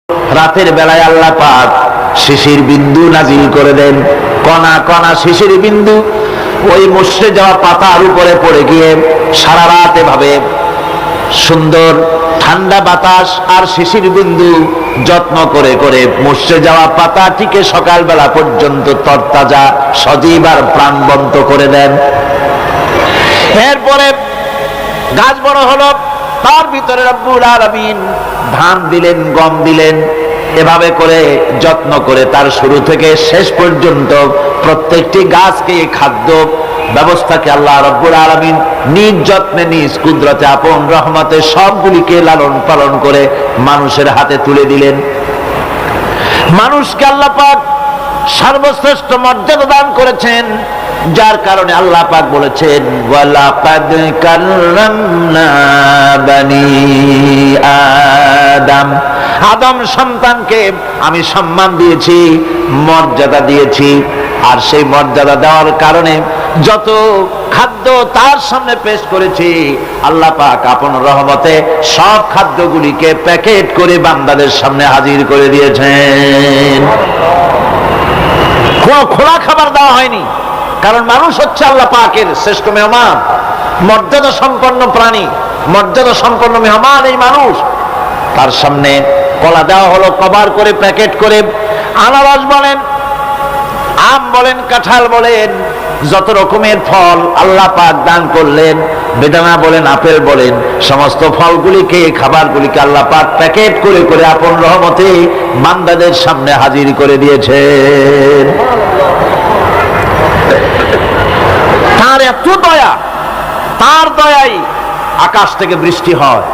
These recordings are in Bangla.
রাতের বেলায় আল্লাহ পাক শিশির বিন্দু নাজিল করে দেন, কণা কণা শিশির বিন্দু ওই মুষড়ে যাওয়া পাতার উপরে পড়ে গিয়ে সারা রাত এভাবে সুন্দর ঠান্ডা বাতাস আর শিশির বিন্দু যত্ন করে করে মুষড়ে যাওয়া পাতাটিকে সকালবেলা পর্যন্ত তরতাজা সজীব আর প্রাণবন্ত করে দেন। এরপরে গাছ বড় হলো, তার ভিতরে রব্বুল আলামিন ধান দিলেন, গম দিলেন, এভাবে করে যত্ন করে তার শুরু থেকে শেষ পর্যন্ত প্রত্যেকটি গাছকে খাদ্য ব্যবস্থাকে আল্লাহ রব্বুল আলামিন নিজ যত্নে নিজ কুদরতে আপন রহমতে সবগুলিকে লালন পালন করে মানুষের হাতে তুলে দিলেন। মানুষকে আল্লাহ পাক সর্বশ্রেষ্ঠ মর্যাদা দান করেছেন, যার কারণে আল্লাহ পাক বলেছেন ওয়ালাকাদ কাররামনা বানি আদম, আদম সন্তানকে আমি সম্মান দিয়েছি, মর্যাদা দিয়েছি। আর সেই মর্যাদা দেওয়ার কারণে যত খাদ্য তার সামনে পেশ করেছি, আল্লাহ পাক আপন রহমতে সব খাদ্যগুলিকে প্যাকেট করে বান্দাদের সামনে হাজির করে দিয়েছেন। খোলা খাবার দেওয়া হয়নি, কারণ মানুষ হচ্ছে আল্লাহ পাকের শ্রেষ্ঠ মেহমান, মর্যাদা সম্পন্ন প্রাণী, মর্যাদা সম্পন্ন মেহমান এই মানুষ। তার সামনে কলা দেওয়া হলো কভার করে, প্যাকেট করে। আনারস বলেন, আম বলেন, কাঁঠাল বলেন, যত রকমের ফল আল্লাহ পাক দান করলেন, বেদানা বলেন, আপেল বলেন, সমস্ত ফলগুলিকে খাবারগুলিকে আল্লাহ পাক প্যাকেট করে করে আপন রহমতে বান্দাদের সামনে হাজির করে দিয়েছেন। তার এত দয়া, তার দয়াই আকাশ থেকে বৃষ্টি হয়,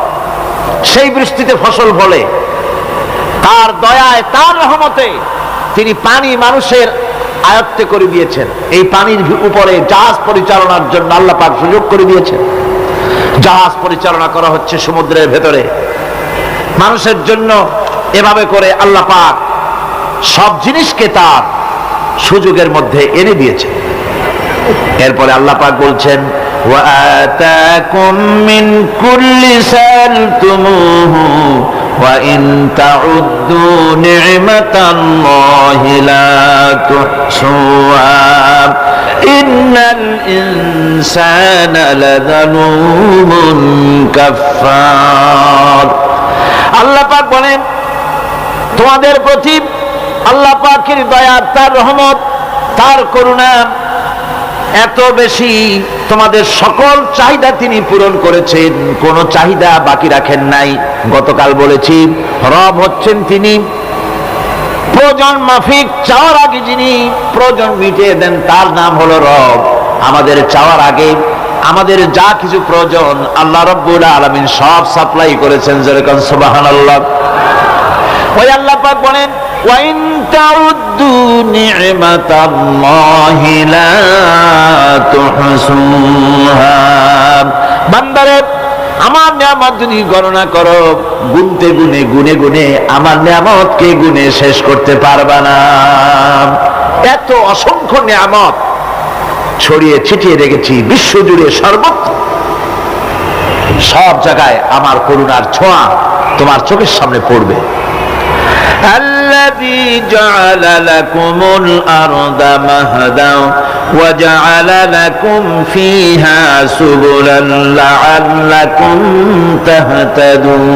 সেই বৃষ্টিতে ফসল ফলে। তার দয়ায়, তার রহমতে তিনি পানি মানুষের আয়ত্তে করে দিয়েছেন। এই পানির উপরে জাহাজ পরিচালনার জন্য আল্লাহ পাক সুযোগ করে দিয়েছেন। জাহাজ পরিচালনা করা হচ্ছে সমুদ্রের ভেতরে মানুষের জন্য। এভাবে করে আল্লাহ পাক সব জিনিসকে তার সুযোগের মধ্যে এনে দিয়েছেন। এরপরে আল্লাহ পাক বলছেন ওয়াতাকুম মিন কুল্লি সালতুমুহু ওয়া ইন তাউদ্দু নি'মাতাল্লাহি লা তুহসুহা ইন্নাল ইনসানা লাযালুমুন কাফফার। আল্লাহ পাক বলেন, তোমাদের প্রতি আল্লাহ পাকের দয়া, তার রহমত, তার করুণা এত বেশি, তোমাদের সকল চাহিদা তিনি পূরণ করেছেন, কোনো চাহিদা বাকি রাখেন নাই। গতকাল বলেছি, রব হচ্ছেন তিনি প্রয়োজন মাফিক চাওয়ার আগে যিনি প্রয়োজন মিটিয়ে দেন, তার নাম হলো রব। আমাদের চাওয়ার আগে আমাদের যা কিছু প্রয়োজন আল্লাহ রাব্বুল আলামিন সব সাপ্লাই করেছেন। যেরকম সুবহানাল্লাহ। ওই আল্লাহ পাক বলেন ওয়াইন তাউদ্দু নি'মাতাল্লাহি লা তুহসুহা। বান্দারে, আমার নিয়ামত যদি গণনা করো, গুনতে গুনে গুনে গুনে আমার নিয়ামতকে গুনে শেষ করতে পারবা না। এত অসংখ্য নিয়ামত ছড়িয়ে ছিটিয়ে রেখেছি বিশ্বজুড়ে, সর্বত্র সব জায়গায় আমার করুণার ছোঁয়া তোমার চোখের সামনে পড়বে। الذي جعل لكم الأرض مهدا وجعل لكم فيها سبلا لعلكم تهتدون।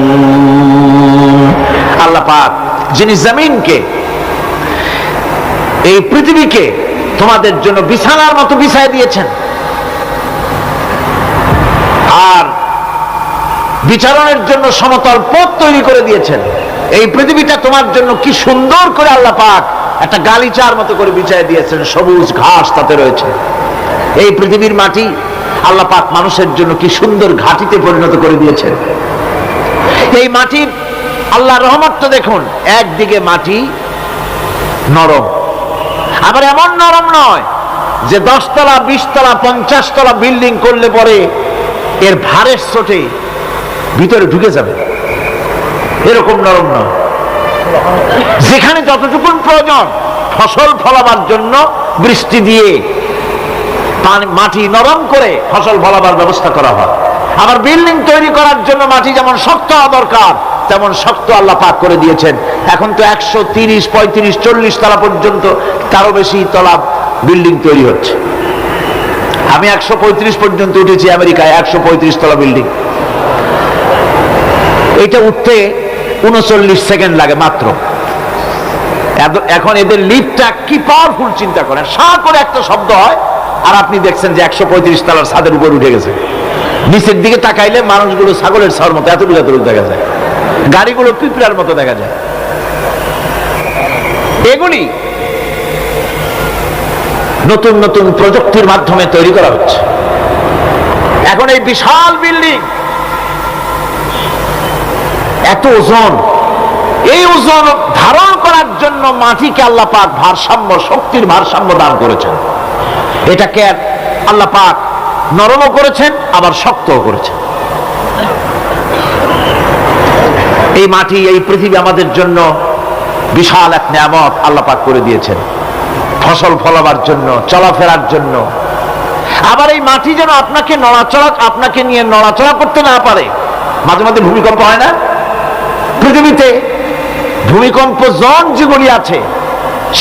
আল্লাহ পাক যিনি জমিনকে, এই পৃথিবীকে তোমাদের জন্য বিছানার মতো বিছায় দিয়েছেন, আর বিচারণের জন্য সমতল পথ তৈরি করে দিয়েছেন। এই পৃথিবীটা তোমার জন্য কি সুন্দর করে আল্লাহ পাক একটা গালিচার মতো করে বিছায় দিয়েছেন, সবুজ ঘাস তাতে রয়েছে। এই পৃথিবীর মাটি আল্লাহ পাক মানুষের জন্য কি সুন্দর ঘাটিতে পরিণত করে দিয়েছেন। এই মাটির আল্লাহর রহমতটা দেখুন, একদিকে মাটি নরম, আবার এমন নরম নয় যে 10 তলা 20 তলা 50 তলা বিল্ডিং করলে পরে এর ভারের চোটে ভিতরে ঢুকে যাবে, এরকম নরম নয়। যেখানে যতটুকু প্রয়োজন ফসল ফলাবার জন্য বৃষ্টি দিয়ে মাটি নরম করে ফসল ফলাবার ব্যবস্থা করা হয়। আবার বিল্ডিং তৈরি করার জন্য মাটি যেমন শক্ত হওয়া দরকার, তেমন শক্ত আল্লাহ পাক করে দিয়েছেন। এখন তো 130, 35, 40 তলা পর্যন্ত, তারও বেশি তলা বিল্ডিং তৈরি হচ্ছে। আমি 135 পর্যন্ত উঠেছি আমেরিকায়, 135 তলা বিল্ডিং। এটা উঠতে 39 সেকেন্ড লাগে মাত্র। এখন এদের লিফটটা কি পাওয়ারফুল চিন্তা করেন, সা করে একটা শব্দ হয় আর আপনি দেখছেন যে 135 তলার ছাদের উপর উঠে গেছে। নিচের দিকে তাকাইলে মানুষগুলো ছাগলের ছাওয়ার মতো এতটুকু এতটুকু দেখা যায়, গাড়িগুলো পিঁপড়ার মতো দেখা যায়। এগুলি নতুন নতুন প্রযুক্তির মাধ্যমে তৈরি করা হচ্ছে। এখন এই বিশাল বিল্ডিং, এত ওজন, এই ওজন ধারণ করার জন্য মাটিকে আল্লাহ পাক ভারসাম্য, শক্তির ভারসাম্য দান করেছেন। এটাকে আল্লাহ পাক নরমও করেছেন আবার শক্তও করেছেন। এই মাটি, এই পৃথিবী আমাদের জন্য বিশাল এক নিয়ামত আল্লাহ পাক করে দিয়েছেন, ফসল ফলাবার জন্য, চলাফেরার জন্য। আবার এই মাটি যেন আপনাকে নিয়ে নড়াচড়া করতে না পারে। মাঝে মাঝে ভূমিকম্প হয় না? পৃথিবীতে ভূমিকম্প জোন যেগুলি আছে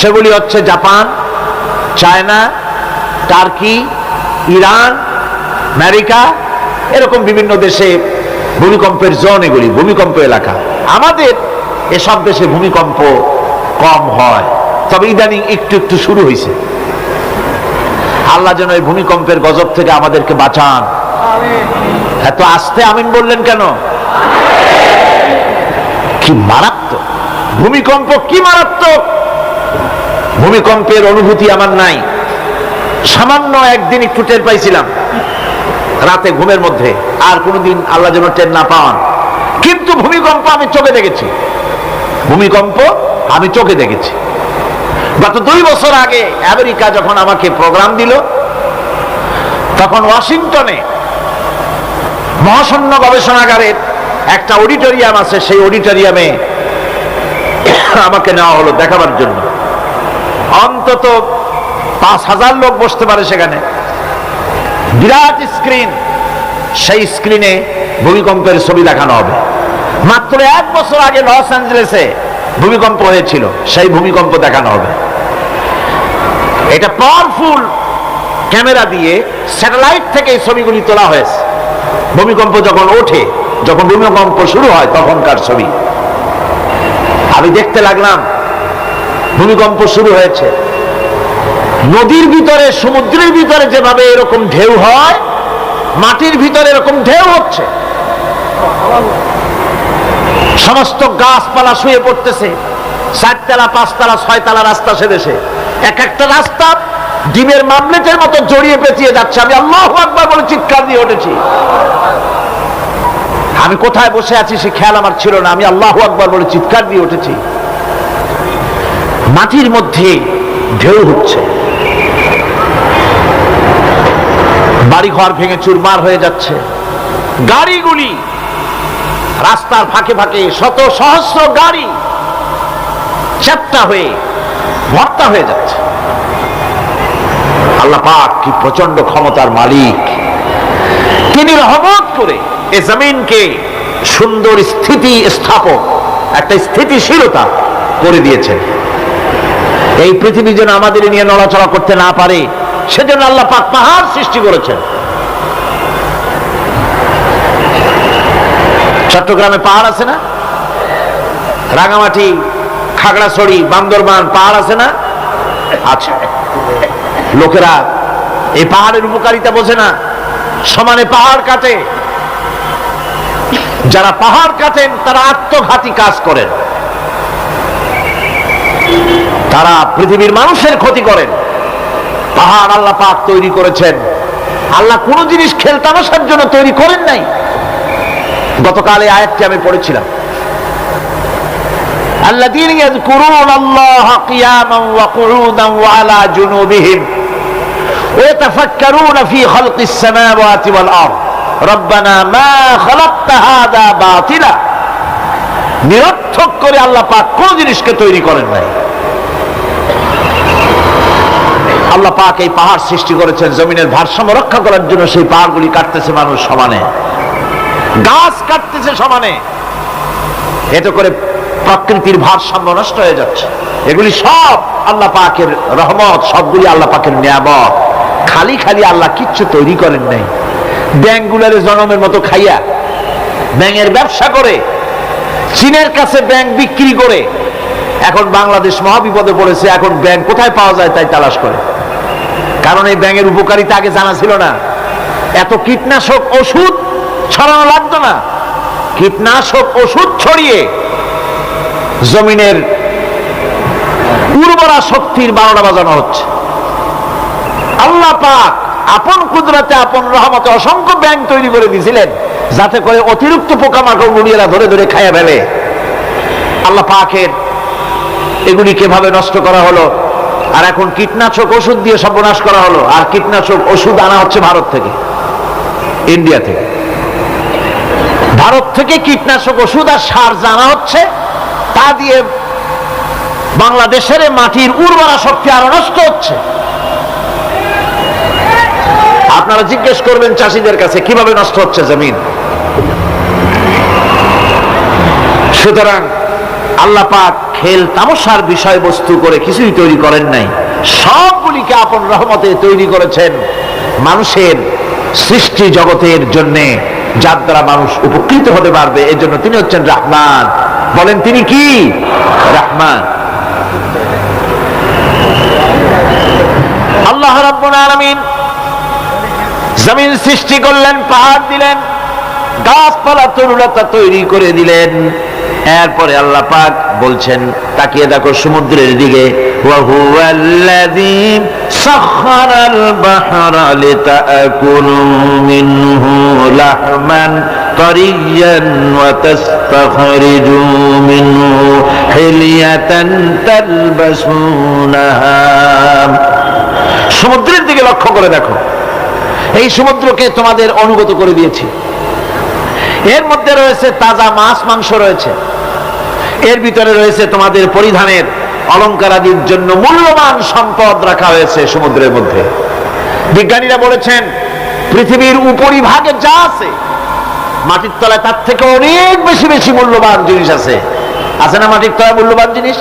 সেগুলি হচ্ছে Japan, China, turkey, Iran, America, এরকম বিভিন্ন দেশে ভূমিকম্পের জোন, এগুলি ভূমিকম্প এলাকা। আমাদের এসব দেশে ভূমিকম্প কম হয়, তবে ইদানিং একটু একটু শুরু হয়েছে। আল্লাহ যেন এই ভূমিকম্পের গজব থেকে আমাদেরকে বাঁচান। এত আস্তে আমিন বললেন কেন? কি মারাত্মক ভূমিকম্প, কি মারাত্মক ভূমিকম্পের অনুভূতি আমার নাই। সামান্য একদিন একটু টের পাইছিলাম রাতে ঘুমের মধ্যে, আর কোনোদিন আল্লাহ যেন টের না পাওয়ান। কিন্তু ভূমিকম্প আমি চোখে দেখেছি, ভূমিকম্প আমি চোখে দেখেছি। গত 2 বছর আগে আমেরিকা যখন আমাকে প্রোগ্রাম দিল, তখন ওয়াশিংটনে মহাশূন্য গবেষণাগারের একটা অডিটোরিয়াম আছে, সেই অডিটোরিয়ামে আমাকে নেওয়া হলো দেখাবার জন্য। অন্তত 5000 লোক বসতে পারে সেখানে, বিরাট স্ক্রিন, সেই স্ক্রিনে ভূমিকম্পের ছবি দেখানো হবে। মাত্র 1 বছর আগে লস অ্যাঞ্জেলেসে ভূমিকম্প হয়েছিল, সেই ভূমিকম্প দেখানো হবে। এটা পাওয়ারফুল ক্যামেরা দিয়ে স্যাটেলাইট থেকে এই ছবিগুলি তোলা হয়েছে। ভূমিকম্প যখন ওঠে, যখন ভূমিকম্প শুরু হয় তখনকার ছবি আমি দেখতে লাগলাম। ভূমিকম্প শুরু হয়েছে, নদীর ভিতরে, সমুদ্রের ভিতরে যেভাবে এরকম ঢেউ হয়, মাটির ভিতরে এরকম ঢেউ হচ্ছে। সমস্ত গাছপালা শুয়ে পড়তেছে, 4 তলা, 5 তলা, 6 তলা রাস্তা সেদেশে। এক একটা রাস্তা ডিমের মামলেটের মতো জড়িয়ে পেঁচিয়ে যাচ্ছে। আমি আল্লাহু আকবার বলে চিৎকার দিয়ে উঠেছি। আমি কোথায় বসে আছি সে খেয়াল আমার ছিল না, আমি আল্লাহু আকবার বলে চিৎকার দিয়ে উঠেছি। মাটির মধ্যে ঢেউ হচ্ছে, বাড়িঘর ভেঙে চুরমার হয়ে যাচ্ছে। গাড়িগুলি রাস্তার ফাঁকে ফাঁকে, শত সহস্র গাড়ি চ্যাপ্টা হয়ে ভর্তা হয়ে যাচ্ছে। আল্লাহ পাক কি প্রচন্ড ক্ষমতার মালিক! তিনি রহমত করে এই জমিনকে সুন্দর স্থিতি স্থাপক, একটা স্থিতিশীলতা করে দিয়েছেন। এই পৃথিবী যেন আমাদের নিয়ে নড়াচড়া করতে না পারে, সেজন্য আল্লাহ পাক পাহাড় সৃষ্টি করেছেন। চট্টগ্রামে পাহাড় আছে না? রাঙামাটি, খাগড়াছড়ি, বান্দরবান পাহাড় আছে না? আচ্ছা, লোকেরা এই পাহাড়ের উপকারিতা বোঝে না, সমানে পাহাড় কাটে। যারা পাহাড় কাটেন তারা আত্মঘাতী কাজ করেন, তারা পৃথিবীর মানুষের ক্ষতি করেন। পাহাড় আল্লাহ পাক তৈরি করেছেন। আল্লাহ কোন জিনিস খেলতামাশার জন্য তৈরি করেন নাই। গতকাল এই আয়াতটি আমি পড়েছিলাম, আল্লাযীনা ইয়াযকুরুনাল্লাহা কিয়ামান ওয়া কুউদান ওয়া আলা জুনুবিহিম ওয়া ইয়াতাফাক্কারুনা ফী খালকিস সামাওয়াতি ওয়াল আরদ রব্বানা মা খালাকতা হাযা বাতিলা। নিরর্থক করে আল্লাহ পাক কোন জিনিসকে তৈরি করেন নাই। আল্লাহ পাক এই পাহাড় সৃষ্টি করেছেন জমিনের ভারসাম্য রক্ষা করার জন্য। সেই পাহাড়গুলি কাটতেছে মানুষ সমানে, গাছ কাটতেছে সমানে। এতে করে প্রকৃতির ভারসাম্য নষ্ট হয়ে যাচ্ছে। এগুলি সব আল্লাহ পাকের রহমত, সবগুলি আল্লাহ পাকের নিয়ামত। খালি খালি আল্লাহ কিচ্ছু তৈরি করেন নাই। ব্যাংকগুলোর জনমের মতো খাইয়া ব্যাঙের ব্যবসা করে, চীনের কাছে ব্যাংক বিক্রি করে এখন বাংলাদেশ মহাবিপদে পড়েছে। এখন ব্যাংক কোথায় পাওয়া যায় তাই তালাশ করে, কারণ এই ব্যাঙের উপকারিতা আগে জানা ছিল না। এত কীটনাশক ওষুধ ছড়ানো লাগতো না। কীটনাশক ওষুধ ছড়িয়ে জমিনের উর্বরা শক্তির 12টা বাজানো হচ্ছে। আল্লাহ পাক আপন কুদরতে, আপন রহমতে অসংখ্য ব্যাংক তৈরি করে দিয়েছিলেন, যাতে করে অতিরিক্ত পোকামাকড় মুড়িয়েরা ধরে ধরে খাইয়া ফেলে। আল্লাহ পাকের এগুলি কিভাবে নষ্ট করা হলো, আর এখন কীটনাশক ওষুধ দিয়ে সর্বনাশ করা হলো। আর কীটনাশক ওষুধ আনা হচ্ছে ভারত থেকে, ইন্ডিয়া থেকে। ভারত থেকে কীটনাশক ওষুধ আর সার জানা হচ্ছে, তা দিয়ে বাংলাদেশের মাটির উর্বরা শক্তি আরো নষ্ট হচ্ছে। আপনারা জিজ্ঞেস করবেন চাষীদের কাছে কিভাবে নষ্ট হচ্ছে জমিন। সুতরাং আল্লাহ পাক খেল তামাশার বিষয়বস্তু করে কিছুই তৈরি করেন নাই, সবগুলিকে আপন রহমতে তৈরি করেছেন মানুষের সৃষ্টি জগতের জন্য, যার দ্বারা মানুষ উপকৃত হতে পারবে। এই জন্য তিনি হচ্ছেন রহমান। বলেন তিনি কি? রহমান। আল্লাহ রাব্বুল আলামিন জমিন সৃষ্টি করলেন, পাহাড় দিলেন, গাছপালা তরুলতা তৈরি করে দিলেন। এরপরে আল্লাহ পাক বলছেন, তাকিয়ে দেখো সমুদ্রের দিকে, ওয়া হুয়াল্লাযী সাখখারাল বাহরা লিতাকুলু মিনহু লাহমান তারিয়ান ওয়া তাস্তাখরিজু মিনহু হিলিয়াতান তালবাসুনাহা। সমুদ্রের দিকে লক্ষ্য করে দেখো, এই সমুদ্রকে তোমাদের অনুগত করে দিয়েছি। এর মধ্যে রয়েছে তাজা মাছ মাংস রয়েছে, এর ভিতরে রয়েছে তোমাদের পরিধানের অলংকার আদির জন্য মূল্যবান সম্পদ রাখা হয়েছে সমুদ্রের মধ্যে। বিজ্ঞানীরা বলেছেন পৃথিবীর উপরিভাগে যা আছে মাটির তলায় তার থেকে অনেক বেশি বেশি মূল্যবান জিনিস আছে। আছে না মাটির তলায় মূল্যবান জিনিস?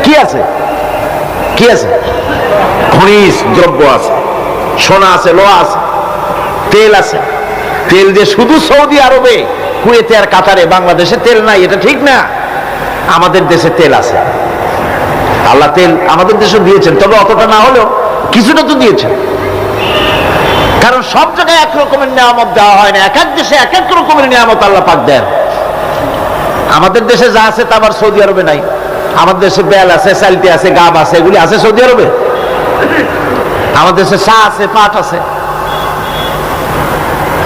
কি আছে? কি আছে? খনিজ দ্রব্য আছে, সোনা আছে, লোহা আছে, তেল আছে। তেল যে শুধু সৌদি আরবে, কুয়েতে আর কাতারে, বাংলাদেশে তেল নাই এটা ঠিক না। আমাদের দেশে তেল আছে। আল্লাহ তেল আমাদের দেশে দিয়েছেন, তবে অতটা না হলেও কিছুটা তো দিয়েছেন। কারণ সব জায়গায় এক রকমের নিয়ামত দেওয়া হয় না, এক এক দেশে এক এক রকমের নিয়ামত আল্লাহ পাক দেন। আমাদের দেশে যা আছে তা আবার সৌদি আরবে নাই। আমাদের দেশে বেল আছে, চালটি আছে, গাব আছে, এগুলি আছে সৌদি আরবে। আমাদের দেশে চা আছে, পাট আছে।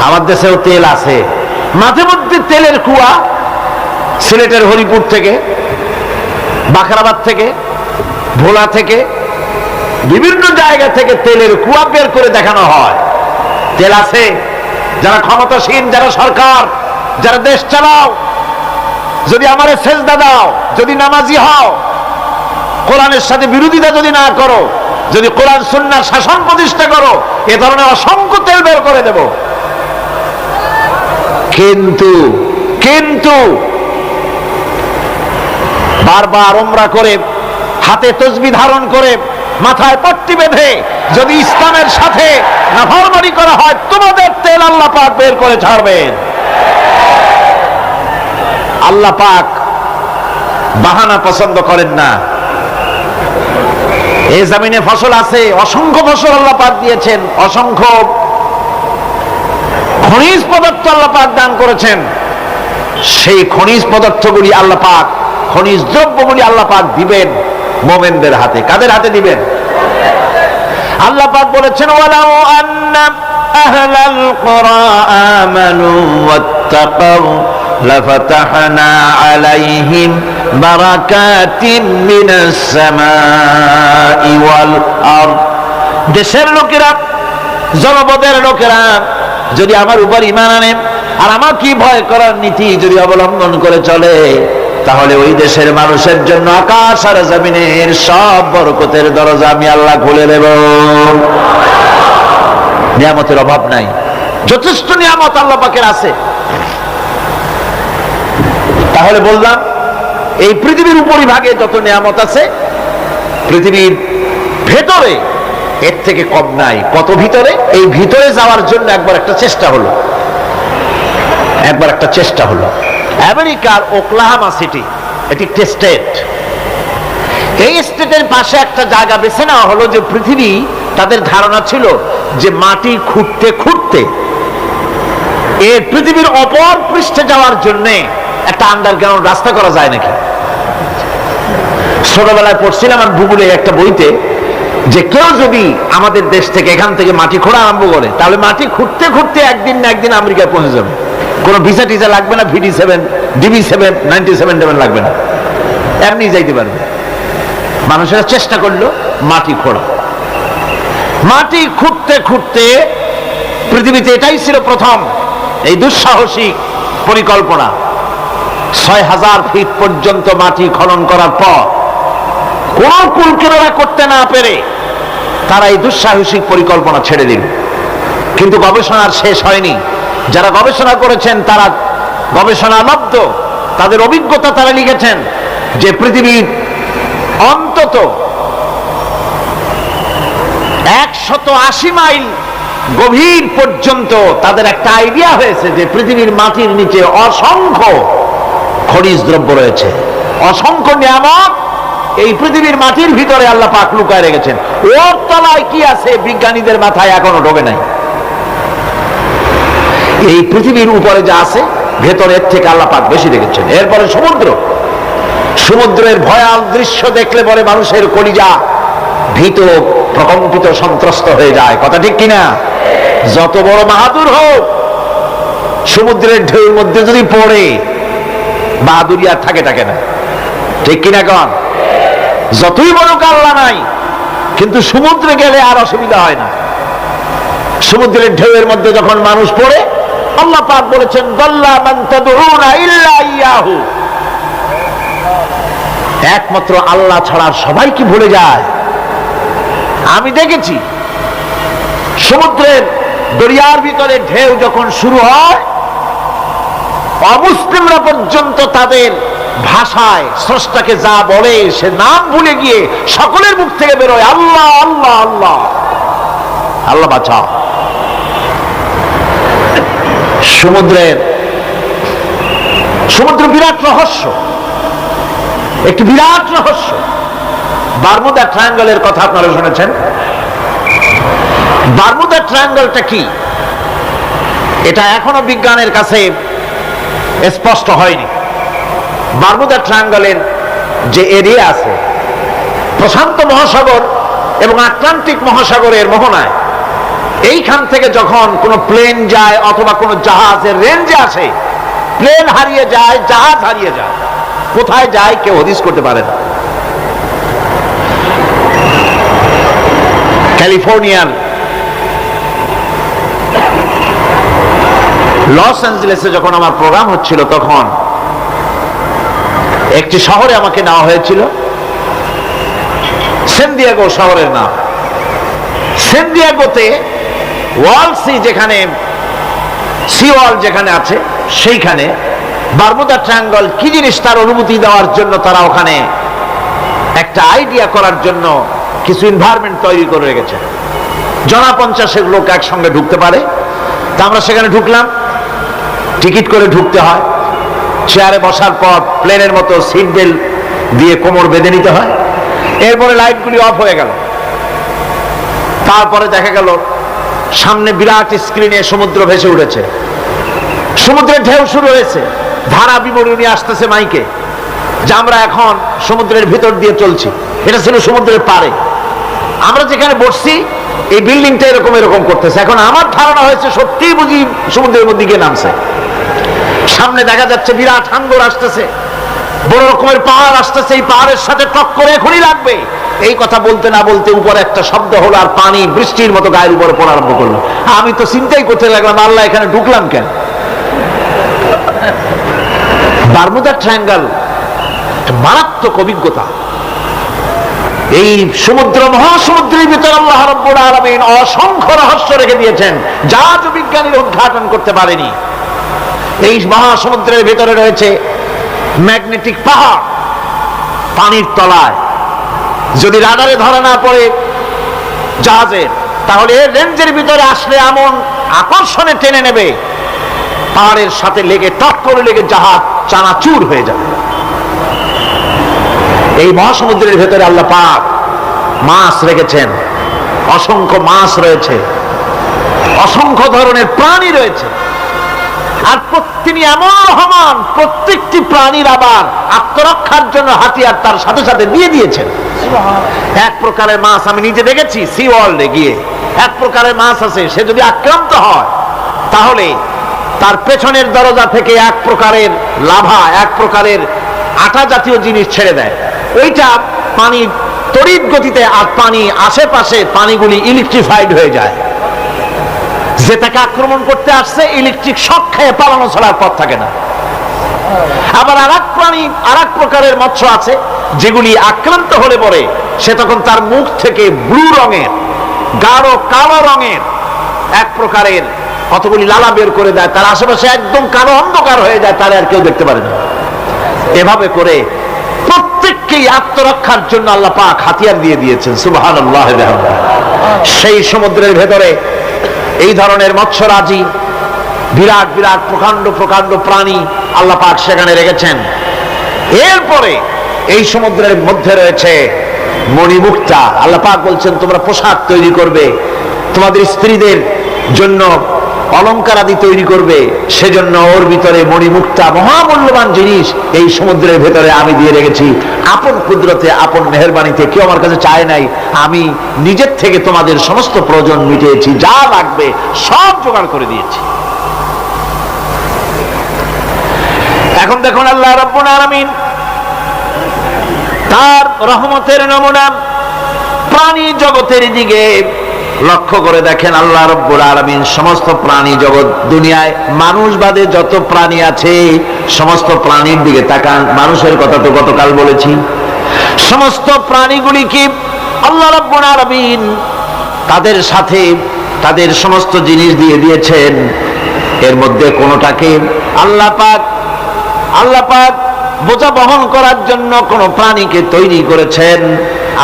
আমার দেশেও তেল আছে। মাঝে মধ্যে তেলের কুয়া সিলেটের হরিপুর থেকে, বাখরাবাদ থেকে, ভোলা থেকে, বিভিন্ন জায়গা থেকে তেলের কুয়া বের করে দেখানো হয়। তেল আছে। যারা ক্ষমতাসীন, যারা সরকার, যারা দেশ চালাও, যদি আমারে সেজদা দাও, যদি নামাজি হও, কোরআনের সাথে বিরোধিতা যদি না করো, যদি কোরআন সুন্নাহর শাসন প্রতিষ্ঠা করো, এ ধরনের অসংখ্য তেল বের করে দেব। কিন্তু কিন্তু বারবার উমরা করে, হাতে তসবিহ ধারণ করে, মাথায় পট্টি বেঁধে যদি ইসলামের সাথে নাফরমানি করা হয়, তোমাদের তেল আল্লাহ পাক বের করে ছাড়বেন। আল্লাহ পাক বাহানা পছন্দ করেন না। এই জমিনে ফসল আছে, অসংখ্য ফসল আল্লাহ পাক দিয়েছেন, অসংখ্য খনিজ পদার্থ আল্লাহ পাক দান করেছেন। সেই খনিজ পদার্থগুলি আল্লাহ পাক, খনিজ দ্রব্যগুলি আল্লাহ পাক দিবেন মুমিনদের হাতে। কাদের হাতে দিবেন? আল্লাহ পাক বলেছেন, ওয়ালাউ আন্না আহলাল কুরা আমানু ওয়াত্তাকাউ লাফাতাহনা আলাইহিম বারাকাতিন মিনাস সামাই ওয়াল আরদ। দেশের লোকেরা, জনপদের লোকেরা যদি আমার উপর ঈমান আনে আর আমার কি ভয় করার নীতি যদি অবলম্বন করে চলে, তাহলে ওই দেশের মানুষের জন্য আকাশ আর জমিনের সব বরকতের দরজা আমি আল্লাহ খুলে দেব। নিয়ামতের অভাব নাই, যথেষ্ট নিয়ামত আল্লাহ পাকের আছে। তাহলে বললাম এই পৃথিবীর উপরিভাগে যত নিয়ামত আছে পৃথিবীর ভেতরে এর থেকে কম নাই। কত ভিতরে? এই ভিতরে যাওয়ার জন্য একবার একটা চেষ্টা হলো। আমেরিকার ওকলাহামা সিটি, এটি একটি স্টেট। এই স্টেটের পাশে একটা জায়গা বেছে নেওয়া হলো যে পৃথিবী, তাদের ধারণা ছিল যে মাটি খুঁড়তে খুঁড়তে এই পৃথিবীর অপর পৃষ্ঠে যাওয়ার জন্য একটা আন্ডারগ্রাউন্ড রাস্তা করা যায় নাকি। ছোটবেলায় পড়ছিলাম আর ভূগোলে একটা বইতে যে কেউ যদি আমাদের দেশ থেকে এখান থেকে মাটি খোঁড়া আরম্ভ করে তাহলে মাটি খুঁড়তে খুঁড়তে একদিন না একদিন আমেরিকায় পৌঁছে যাবে। কোনো ভিসা টিসা লাগবে না, VD7 DB7 97 লাগবে না, এমনি যাইতে পারবে। মানুষেরা চেষ্টা করলো মাটি খোঁড়া। মাটি খুঁড়তে খুঁড়তে পৃথিবীতে এটাই ছিল প্রথম এই দুঃসাহসিক পরিকল্পনা। 6000 ফিট পর্যন্ত মাটি খনন করার পর কোন কুলকিনারা করতে না পেরে তারা এই দুঃসাহসিক পরিকল্পনা ছেড়ে দিল। কিন্তু গবেষণার শেষ হয়নি। যারা গবেষণা করেছেন তারা গবেষণালব্ধ, তাদের অভিজ্ঞতা তারা লিখেছেন যে পৃথিবীর অন্তত 180 মাইল গভীর পর্যন্ত তাদের একটা আইডিয়া হয়েছে যে পৃথিবীর মাটির নিচে অসংখ্য খনিজ দ্রব্য রয়েছে, অসংখ্য নিয়ামত এই পৃথিবীর মাটির ভিতরে আল্লাহ পাক লুকায় রেখেছেন। ওর তলায় কি আছে বিজ্ঞানীদের মাথায় এখনো ঢোকে নাই। এই পৃথিবীর উপরে যা আছে ভেতরের থেকে আল্লাহ পাক বেশি রেখেছেন। এরপরে সমুদ্রের ভয়াল দৃশ্য দেখলে পরে মানুষের কলিজা ভীত, প্রকম্পিত, সন্ত্রস্ত হয়ে যায়। কথা ঠিক কিনা? যত বড় বাহাদুর হোক, সমুদ্রের ঢেউর মধ্যে যদি পড়ে বাহাদুরি আর থাকে না। ঠিক কিনা কন? যতই বড় কাল্লা নাই, কিন্তু সমুদ্রে গেলে আর অসুবিধা হয় না। সমুদ্রের ঢেউয়ের মধ্যে যখন মানুষ পড়ে, আল্লাহ পাক বলেছেন দাল্লা মান তাদউনা ইল্লা ইয়াহু, একমাত্র আল্লাহ ছাড়া সবাই কি ভুলে যায়। আমি দেখেছি সমুদ্রের দরিয়ার ভিতরে ঢেউ যখন শুরু হয়, অমুসলিমরা পর্যন্ত তাদের ভাষায় স্রষ্টাকে যা বলে সে নাম ভুলে গিয়ে সকলের মুখ থেকে বেরোয় আল্লাহ আল্লাহ আল্লাহ, আল্লাহ বাঁচাও। সমুদ্র বিরাট রহস্য, একটি বিরাট রহস্য। বারমুদা ট্রায়াঙ্গলের কথা আপনারা শুনেছেন। বারমুদা ট্রায়াঙ্গলটা কি, এটা এখনো বিজ্ঞানের কাছে স্পষ্ট হয়নি। বারমুদা ট্রায়াঙ্গলের যে এরিয়া আছে, প্রশান্ত মহাসাগর এবং আটলান্টিক মহাসাগরের মোহনায়, এইখান থেকে যখন কোনো প্লেন যায় অথবা কোনো জাহাজের রেঞ্জে আসে, প্লেন হারিয়ে যায়, জাহাজ হারিয়ে যায়, কোথায় যায় কেউ হদিস করতে পারে না। ক্যালিফোর্নিয়ার লস অ্যাঞ্জেলেসে যখন আমার প্রোগ্রাম হচ্ছিল, তখন একটি শহরে আমাকে নেওয়া হয়েছিল, সেন দিয়েগো শহরের নাম। সেন দিয়েগোতে ওয়াল সি, যেখানে সি ওয়াল যেখানে আছে, সেইখানে বারমুদা ট্রায়াঙ্গল কি জিনিস তার অনুমতি দেওয়ার জন্য তারা ওখানে একটা আইডিয়া করার জন্য কিছু এনভায়রনমেন্ট তৈরি করে রেখেছে। 50 লোক একসঙ্গে ঢুকতে পারে। তা আমরা সেখানে ঢুকলাম, টিকিট করে ঢুকতে হয়। চেয়ারে বসার পর প্লেনের মতো সিট বেল্ট দিয়ে কোমর বেঁধে নিতে হয়। এরপরে লাইটগুলি অফ হয়ে গেল। তারপরে দেখা গেল সামনে বিরাট স্ক্রিনে সমুদ্র ভেসে উঠেছে, সমুদ্রের ঢেউ শুরু হয়েছে, ধারা বিবরণী আসতেছে মাইকে যে আমরা এখন সমুদ্রের ভিতর দিয়ে চলছি। এটা ছিল সমুদ্রের পাড়ে। আমরা যেখানে বসছি এই বিল্ডিংটা এরকম করতেছে। এখন আমার ধারণা হয়েছে সত্যিই বুঝি সমুদ্রের মধ্যে গিয়ে নামছে। সামনে দেখা যাচ্ছে বিরাট হাঙ্গর আসতেছে, বড় রকমের পাহাড় আসতেছে, এই পাহাড়ের সাথে টক্কর এখনই লাগবে। এই কথা বলতে না বলতে উপরে একটা শব্দ হলো, আর পানি বৃষ্টির মতো গায়ের উপরে পড়া আরম্ভ করলো। আমি তো চিন্তাই করতে লাগলাম, আল্লাহ এখানে ঢুকলাম কেন। বারমুদা ট্রায়াঙ্গল মারাত্মক অভিজ্ঞতা। এই সমুদ্র মহাসমুদ্রের ভিতরে আল্লাহ রাব্বুল আলামিন অসংখ্য রহস্য রেখে দিয়েছেন, যা আজ বিজ্ঞানীরা উদ্ঘাটন করতে পারেনি। এই মহাসমুদ্রের ভিতরে রয়েছে ম্যাগনেটিক পাহাড়, পানির তলায়, যদি রাডারে ধরা না পড়ে জাহাজের, তাহলে এর রেঞ্জের ভিতরে আসলে এমন আকর্ষণে টেনে নেবে, পাহাড়ের সাথে লেগে টক করে লেগে জাহাজ চানাচুর হয়ে যাবে। এই মহাসমুদ্রের ভেতরে আল্লাহ পাক মাছ রেখেছেন, অসংখ্য মাছ রয়েছে, অসংখ্য ধরনের প্রাণী রয়েছে। আর তিনি এমন রহমান, প্রত্যেকটি প্রাণীর আবার আত্মরক্ষার জন্য হাতিয়ার তার সাথে সাথে দিয়ে দিয়েছেন। এক প্রকারের মাছ আমি নিজে দেখেছি সি ওয়ার্ল্ডে গিয়ে, এক প্রকারের মাছ আছে, সে যদি আক্রান্ত হয় তাহলে তার পেছনের দরজা থেকে এক প্রকারের লাভা, এক প্রকারের আটা জাতীয় জিনিস ছেড়ে দেয়। ওইটা পানি তড়িৎ গতিতে, আর পানি আশেপাশে পানিগুলি ইলেকট্রিফাইড হয়ে যায়। যে তাকে আক্রমণ করতে আসছে ইলেকট্রিক শক খেয়ে পালানো ছাড়ার পথ থাকে না। আবার আরেক প্রাণী, আরেক প্রকারের মৎস্য আছে যেগুলি আক্রান্ত হলে পরে সে তখন তার মুখ থেকে ব্লু রঙের, গাঢ় কালো রঙের এক প্রকারের কতগুলি লালা বের করে দেয়, তার আশেপাশে একদম কালো অন্ধকার হয়ে যায়, তারা আর কেউ দেখতে পারে না। এভাবে করে প্রত্যেককেই আত্মরক্ষার জন্য আল্লাহ পাক হাতিয়ার দিয়ে দিয়েছেন। সুবহানাল্লাহ। সেই সমুদ্রের ভেতরে এই ধরনের মৎস্যরাজি, বিরাট বিরাট প্রকাণ্ড প্রকাণ্ড প্রাণী আল্লাহ পাক সেখানে রেখেছেন। এরপরে এই সমুদ্রের মধ্যে রয়েছে মণিমুক্তা। আল্লাহ পাক বলছেন তোমরা পোশাক তৈরি করবে, তোমাদের স্ত্রীদের জন্য অলংকার আদি তৈরি করবে, সেজন্য ওর ভিতরে মণিমুক্তা মহামূল্যবান জিনিস এই সমুদ্রের ভেতরে আমি দিয়ে রেখেছি। আপন কুদরতে, আপন মেহেরবানিতে, কেউ আমার কাছে চায় নাই, আমি নিজের থেকে তোমাদের সমস্ত প্রয়োজন মিটিয়েছি, যা লাগবে সব জোগাড় করে দিয়েছি। এখন দেখুন আল্লাহ রাব্বুল আলামিন তার রহমতের নমুনা প্রাণী জগতের দিকে লক্ষ্য করে দেখেন। আল্লাহ রাব্বুল আলামিন সমস্ত প্রাণী জগৎ, দুনিয়ায় মানুষ বাদে যত প্রাণী আছে সমস্ত প্রাণীর দিকে তাকান। মানুষের কথা তো গতকাল বলেছি। সমস্ত প্রাণীগুলিকে আল্লাহ রাব্বুল আলামিন তাদের সাথে তাদের সমস্ত জিনিস দিয়ে দিয়েছেন। এর মধ্যে কোনোটাকে আল্লাহ পাক বোঝা বহন করার জন্য কোন প্রাণীকে তৈরি করেছেন,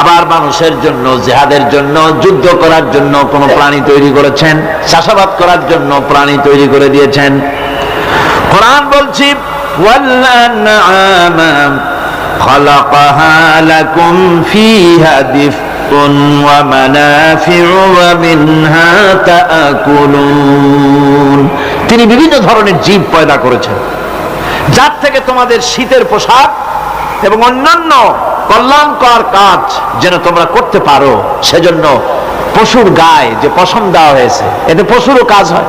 আবার মানুষের জন্য, জিহাদের জন্য, যুদ্ধ করার জন্য কোন প্রাণী তৈরি করেছেন, চাষাবাদ করার জন্য প্রাণী তৈরি করে দিয়েছেন। কোরআন বলছি ওয়াল আনআমা খালাকাহা লাকুম ফিহা দিফতুন ওয়া মানাফিউ ওয়া মিনহা তাআকুলুন। তিনি বিভিন্ন ধরনের জীব পয়দা করেছেন, যার থেকে তোমাদের শীতের পোশাক এবং অন্যান্য কল্যাণকর কাজ যেন তোমরা করতে পারো, সেজন্য পশুর গায়ে যে পশম দেওয়া হয়েছে, এতে পশুরও কাজ হয়।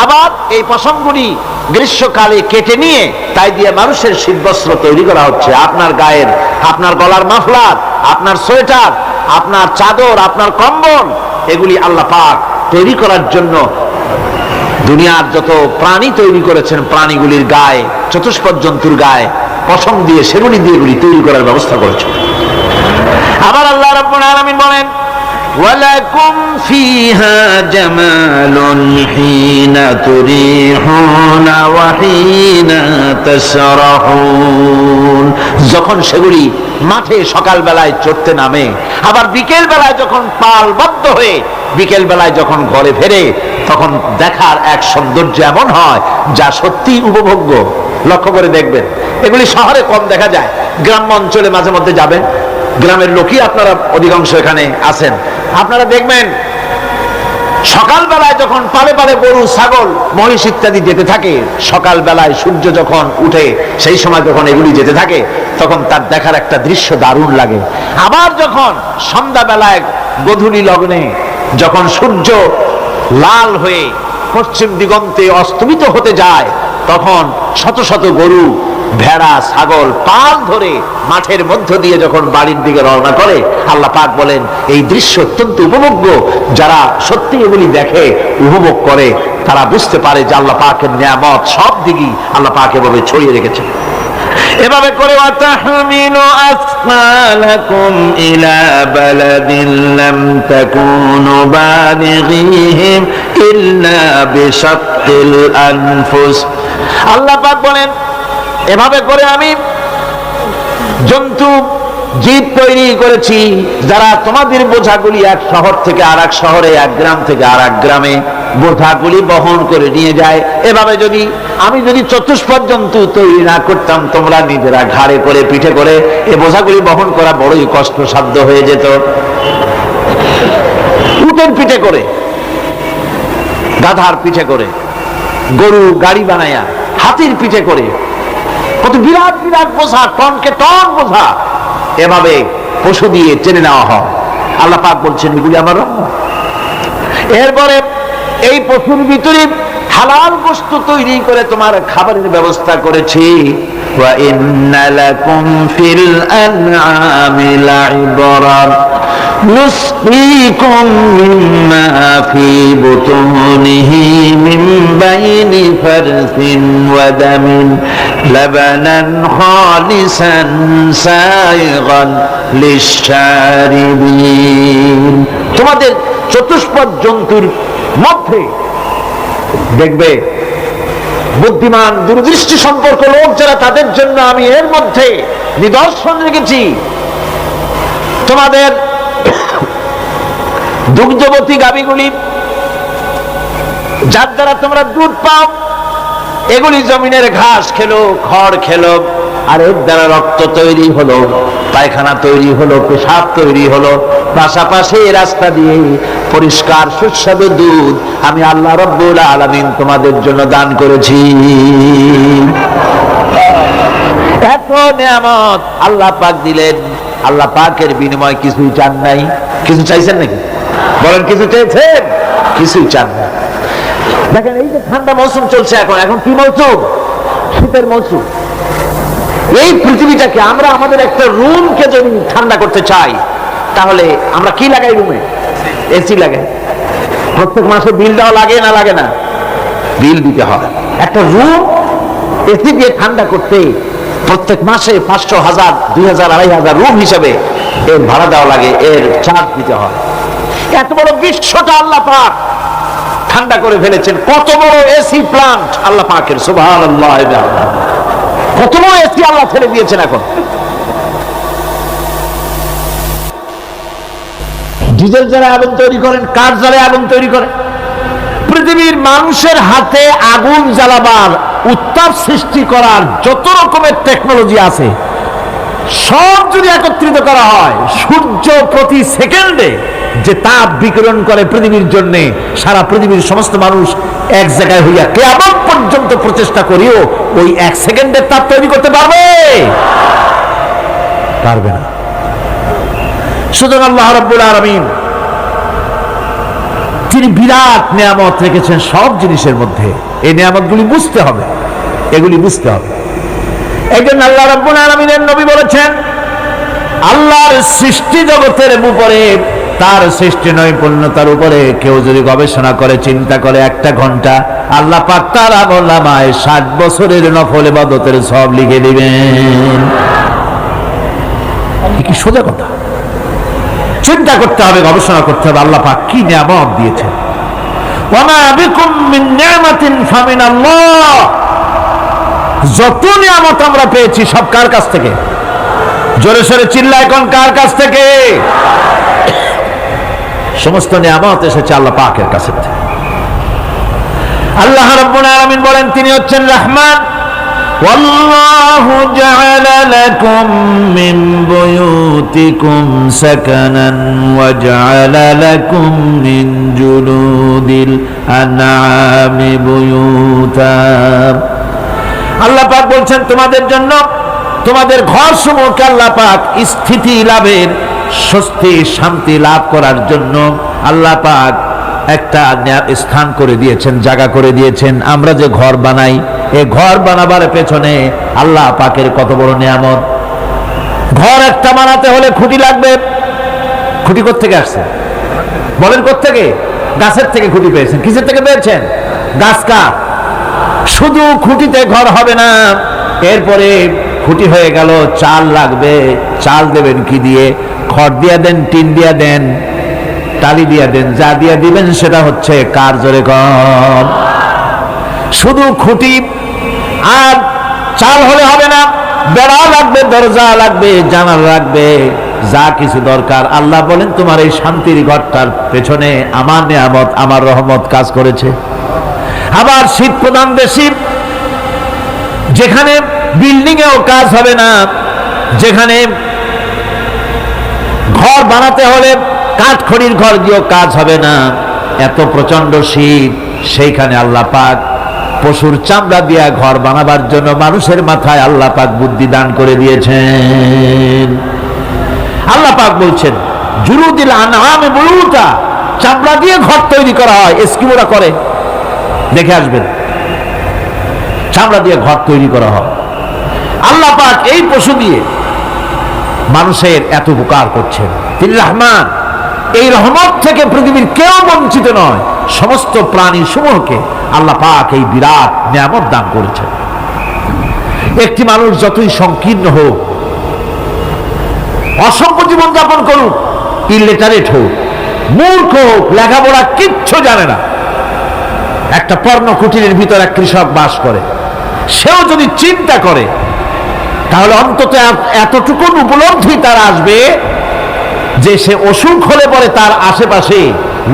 আবার এই পশমগুলি গ্রীষ্মকালে কেটে নিয়ে তাই দিয়ে মানুষের শীতবস্ত্র তৈরি করা হচ্ছে। আপনার গায়ের, আপনার গলার মাফলার, আপনার সোয়েটার, আপনার চাদর, আপনার কম্বল, এগুলি আল্লাহ পাক তৈরি করার জন্য দুনিয়ার যত প্রাণী তৈরি করেছেন, প্রাণীগুলির গায়ে, চতুষ্পদ জন্তুর গায়ে পশম দিয়ে, সেগুলি দিয়ে এগুলি তৈরি করার ব্যবস্থা করেছেন। আবার আল্লাহ রাব্বুল আলামিন বলেন ওয়ালাকুম ফিহা জামালুন হিনা তুরিহুনা ওয়া হিনা তাসরাহুন। যখন সেগুলি মাঠে সকাল বেলায় চড়তে নামে, আবার বিকেল বেলায় যখন পালবদ্ধ হয়ে বিকেল বেলায় যখন ঘরে ফেরে, তখন দেখার এক সৌন্দর্য এমন হয় যা সত্যি উপভোগ্য। লক্ষ্য করে দেখবেন, এগুলি শহরে কম দেখা যায়, গ্রাম্য অঞ্চলে মাঝে মধ্যে যাবেন, গ্রামের লোকই আপনারা অধিকাংশ এখানে আছেন, আপনারা দেখবেন সকাল বেলায় যখন পালে পালে গরু, ছাগল, মহিষ ইত্যাদি যেতে থাকে, সকাল বেলায় সূর্য যখন উঠে সেই সময় যখন এগুলি যেতে থাকে, তখন তার দেখার একটা দৃশ্য দারুণ লাগে। আবার যখন সন্ধ্যা বেলায় গোধূলি লগ্নে যখন সূর্য লাল হয়ে পশ্চিম দিগন্তে অস্তমিত হতে যায়, তখন শত শত গরু, ভেড়া, ছাগল পাল ধরে মাঠের মধ্য দিয়ে যখন বাড়ির দিকে রওনা করে, আল্লাহ পাক বলেন এই দৃশ্য অত্যন্ত উপভোগ্য। যারা সত্যি এগুলি দেখে, উপভোগ করে, তারা বুঝতে পারে যে আল্লাহ পাকের নিয়ামত সব দিকেই আল্লাহ পাক এভাবে ছড়িয়ে রেখেছেন। এভাবে করে ওয়াতাহমিলু আসফালাকুম ইলা বালাদিন লাম তাকুনু বালিগিহিম ইল্লা বিশাক্কিল আনফুস। আল্লাহ পাক বলেন এভাবে করে আমি জন্তু জিপ তৈরি করেছি, যারা তোমাদের বোঝাগুলি এক শহর থেকে আর এক শহরে, এক গ্রাম থেকে আর এক গ্রামে বোঝাগুলি বহন করে নিয়ে যায়। এভাবে যদি আমি চতুষ্পদ জন্তু তৈরি না করতাম, তোমরা নিজেরা ঘাড়ে করে পিঠে করে এ বোঝাগুলি বহন করা বড়ই কষ্টসাধ্য হয়ে যেত। উটের পিঠে করে, গাধার পিঠে করে, গরু গাড়ি বানায়া, হাতির পিঠে করে, কত বিরাট বিরাট বোঝা, টনকে টন বোঝা এভাবে পশু দিয়ে টেনে নেওয়া হয়। আল্লাহ পাক বলছেন এগুলি আমার রহমত। এরপরে এই পশুর ভিতরে হালাল বস্তু তৈরি করে তোমার খাবারের ব্যবস্থা করেছি। ওয়া ইন্না লাকুম ফিল আনআমি লাইবরাত نسقيكم مما في بطونه من بين فرث ودم لبنا خالصا سائغا للشاربين। তোমাদের চতুষ্পদ জন্তুর মধ্যে দেখবে বুদ্ধিমান দূরদৃষ্টি সম্পর্ক লোক যারা, তাদের জন্য আমি এর মধ্যে নিদর্শন রেখেছি। তোমাদের দুগ্ধবতী গাভীগুলি, যার দ্বারা তোমরা দুধ পাও, এগুলি জমিনের ঘাস খেলো, খড় খেলো, আর এর দ্বারা রক্ত তৈরি হলো, পায়খানা তৈরি হলো, পেশাব তৈরি হলো। পাশাপাশি রাস্তা দিয়ে পরিষ্কার সুস্বাদু দুধ আমি আল্লাহ রাব্বুল আলামিন তোমাদের জন্য দান করেছি। এত নিয়ামত আল্লাহ পাক দিলেন, আল্লাহ পাকের বিনিময় কিছুই চান নাই। কিছু চাইছেন নাকি? বলেন, কিছু চেয়েছেন? কিছুই চান না। দেখেন, এই যে ঠান্ডা মৌসুম চলছে, এখন কি মৌসুম? শীতের মৌসুম। এই পৃথিবীটাকে আমরা আমাদের একটা রুমকে যদি ঠান্ডা করতে চাই, তাহলে আমরা কি লাগাই? রুমে এসি লাগাই। প্রত্যেক মাসে বিল দেওয়া লাগে না লাগে না? বিল দিতে হয়। একটা রুম এসি দিয়ে ঠান্ডা করতে প্রত্যেক মাসে 500, 1000, 2000, 2500 রুম হিসাবে এর ভাড়া দেওয়া লাগে, এর চার্জ দিতে হয়। এত বড় বিশ্বটা আল্লাহ পাক ঠান্ডা করে ফেলেছেন। কত বড় এসি প্লান্ট আল্লাহ পাকের, সুবহানাল্লাহ। কত বড় এসি আল্লাহ ছেড়ে দিয়েছেন। এখন ডিজেল যারা আগুন তৈরি করেন, কাঠ যারা আগুন তৈরি করেন, পৃথিবীর মানুষের হাতে আগুন জ্বালাবার, উত্তাপ সৃষ্টি করার যত রকমের টেকনোলজি আছে, সব যদি একত্রিত করা হয়, সূর্য প্রতি সেকেন্ডে যে তাপ বিকিরণ করে পৃথিবীর জন্য, সারা পৃথিবীর সমস্ত মানুষ এক জায়গায় হইয়া কিয়ামত পর্যন্ত প্রচেষ্টা করিও ওই 1 সেকেন্ডের তাপ তৈরি করতে পারবে? পারবে না। সুতরাং আল্লাহ রাব্বুল আলামিন তিনি বিরাট নিয়ামত রেখেছেন সব জিনিসের মধ্যে। এই নিয়ামতগুলি বুঝতে হবে, এগুলি বুঝতে হবে। একজন আল্লাহ রাব্বুল আলামিনের নবী বলেছেন, আল্লাহর সৃষ্টি জগতের উপরে, তার সৃষ্টি নৈপুণ্যতার উপরে কেউ যদি গবেষণা করে, চিন্তা করে 1 ঘন্টা, আল্লাহ পাক তার আমলনামায় 60 বছরের নফল ইবাদতের সব লিখে দিবেন। কি সোজা কথা। চিন্তা করতে হবে, গবেষণা করতে হবে, আল্লাহ পাক কি নিয়ামত দিয়েছেন। ওয়া মা বিকুম মিন নি'মাতিন ফামিনাল্লাহ। যত নিয়ামত আমরা পেয়েছি সব কার কাছ থেকে? জোরে সোরে চিল্লায় কোন, কার কাছ থেকে? সমস্ত নিয়ামত এসেছে আল্লাহ পাকের কাছ থেকে। আল্লাহ রাব্বুল আলামিন বলেন, তিনি হচ্ছেন রহমান। ওয়াল্লাহু জাআলা লাকুম মিন বুয়ুতিকুম সাকানান ওয়া জাআলা লাকুম মিন জুলুদিল আনআমি বুয়ুতা। আল্লাহ পাক বলছেন, তোমাদের জন্য তোমাদের ঘর সমূহকে আল্লাহ পাক স্থিতি লাভের, স্বস্তি শান্তি লাভ করার জন্য আল্লাহ পাক একটা স্থান করে দিয়েছেন, জায়গা করে দিয়েছেন। আমরা যে ঘর বানাই, এই ঘর বানাবার পেছনে আল্লাহ পাকের কত বড় নিয়ামত। ঘর একটা বানাতে হলে খুঁটি লাগবে। খুঁটি কোত্থেকে আসছে? বলেন কোত্থেকে? গাছের থেকে খুঁটি পেয়েছেন। কিসের থেকে পেয়েছেন? গাছ কাঠ। শুধু খুঁটিতে ঘর হবে না, এরপরে খুঁটি হয়ে গেল, চাল লাগবে। চাল দেবেন কি দিয়ে? খড় দিয়া দেন, টিন দিয়া দেন, টালি দিয়া দেন, যা দিয়া দিবেন সেটা হচ্ছে কার, জোরে কর। শুধু খুঁটি আর চাল হলে হবে না, বেড়া লাগবে, দরজা লাগবে, জানালা লাগবে, যা কিছু দরকার আল্লাহ বলেন তোমার এই শান্তির ঘরটার পেছনে আমার নিয়ামত, আমার রহমত কাজ করেছে। আবার শীত প্রধান দেশে যেখানে বিল্ডিং এও কাজ হবে না, যেখানে ঘর বানাতে হলে কাঠখড়ির ঘর দিয়েও কাজ হবে না, এত প্রচন্ড শীত, সেইখানে আল্লাহ পাক পশুর চামড়া দিয়া ঘর বানাবার জন্য মানুষের মাথায় আল্লাহ পাক বুদ্ধি দান করে দিয়েছেন। আল্লাহ পাক বলছেন জুলুদিল আনআমি বুয়ুতা, চামড়া দিয়ে ঘর তৈরি করা হয়, এস্কিমোরা করে, দেখে আসবেন, চামড়া দিয়ে ঘর তৈরি করা হয়। আল্লাহ পাক এই পশু দিয়ে মানুষের এত উপকার করছেন। তিনি রহমান, এই রহমত থেকে পৃথিবীর কেউ বঞ্চিত নয়। সমস্ত প্রাণী সমূহকে আল্লাহ পাক এই বিরাট নিয়ামত দান করেছেন। একটি মানুষ যতই সংকীর্ণ হোক, অসভ্য জীবন যাপন করুক, ইলিটারেট হোক, মূর্খ হোক, লেখাপড়া কিচ্ছু জানে না, একটা পর্ণ কুটিরের ভিতর এক কৃষক বাস করে, সেও যদি চিন্তা করে তাহলে অন্তত এতটুকু উপলব্ধি তার আসবে যে সে অসুখ হলে পরে তার আশেপাশে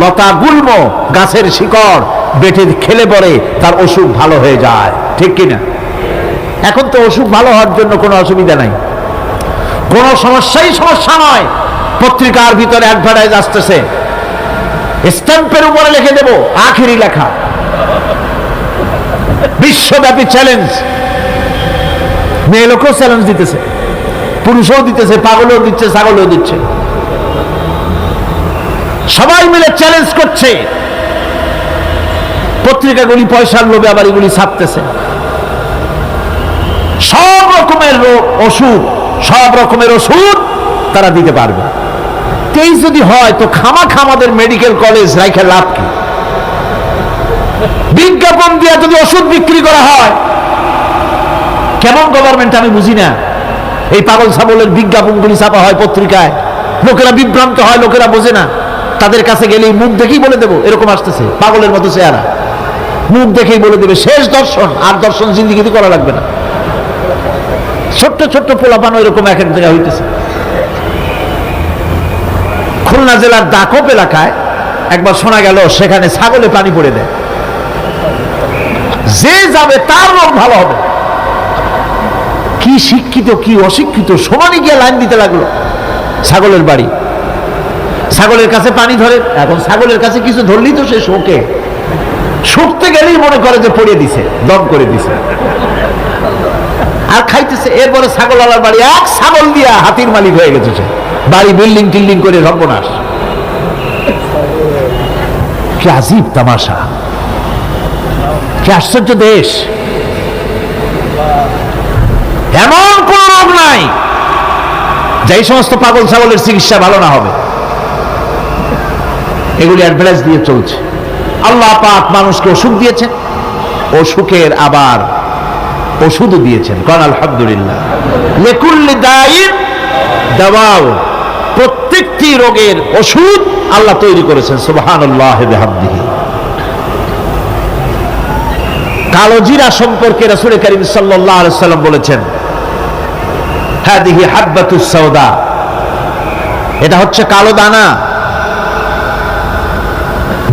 লতা গুল্ম, গাছের শিকড় বেটে খেলে পরে তার অসুখ ভালো হয়ে যায়, ঠিক কিনা? এখন তো অসুখ ভালো হওয়ার জন্য কোনো অসুবিধা নাই, কোনো সমস্যাই সমস্যা নয়। পত্রিকার ভিতরে অ্যাডভার্টাইজ আসতেছে, স্ট্যাম্পের উপরে লিখে দেব আখেরি লেখা, বিশ্বব্যাপী চ্যালেঞ্জ। মেয়ে লোকও চ্যালেঞ্জ দিতেছে, পুরুষও দিতেছে, পাগলও দিচ্ছে, ছাগলও দিচ্ছে, সবাই মিলে চ্যালেঞ্জ করছে। পত্রিকাগুলি পয়সার লোভে আবার এগুলি ছাপতেছে। সব রকমের রোগ, অসুখ, সব রকমের ওষুধ তারা দিতে পারবে। এই যদি হয় তো খামাখা আমাদের মেডিকেল কলেজ রাইখে লাভ কি? বিজ্ঞাপন দিয়ে যদি ওষুধ বিক্রি করা হয়, কেমন গভর্নমেন্ট আমি বুঝি না। এই পাগল ছাগলের বিজ্ঞাপনগুলি ছাপা হয় পত্রিকায়, লোকেরা বিভ্রান্ত হয়, লোকেরা বোঝে না। তাদের কাছে গেলেই মুখ দেখেই বলে দেবো এরকম আসতেছে, পাগলের মতো চেহারা, মুখ দেখেই বলে দেবে শেষ দর্শন, আর দর্শন জিন্দিগিতে করা লাগবে না। ছোট্ট ছোট্ট পোলাপানো এরকম এক এক জায়গায় হইতেছে। খুলনা জেলার দাকপ এলাকায় একবার শোনা গেল সেখানে ছাগলে পানি পড়ে দেয়, যে যাবে তার রোগ ভালো হবে। কি শিক্ষিত কি অশিক্ষিত সমানই গিয়ে লাইন দিতে লাগলো। ছাগলের বাড়ি, ছাগলের কাছে পানি ধরে, এখন ছাগলের কাছে কিছু ধরলেই তো সে শোকে, শুকতে গেলেই মনে করে যে পড়িয়ে দিছে, দম করে দিছে, আর খাইতেছে। এরপরে ছাগলওয়ালার বাড়ি এক ছাগল দিয়া হাতির মালিক হয়ে গেছে, সে বাড়ি বিল্ডিং টিল্ডিং করে সর্বনাশ। কি আজীব তামাশা, কি আশ্চর্য দেশ। এমন কোন রোগ নাই যে সমস্ত পাগল ছাগলের চিকিৎসা ভালো না হবে। এগুলি অ্যাডভার্টাইজ দিয়ে চলছে। আল্লাহ পাক মানুষকে অসুখ দিয়েছেন, অসুখের আবার ওষুধও দিয়েছেন। কারণ আলহামদুলিল্লাহ লিকুল্লি দাইন দাওয়াও, প্রত্যেকটি রোগের ওষুধ আল্লাহ তৈরি করেছেন। সুবহানাল্লাহি ওয়া বিহামদিহি। কালো জিরা সম্পর্কে রাসূল করিম সাল্লাল্লাহু আলাইহি ওয়াসাল্লাম বলেছেন, হাদিহি হাব্বাতুস সাওদা, এটা হচ্ছে কালো দানা।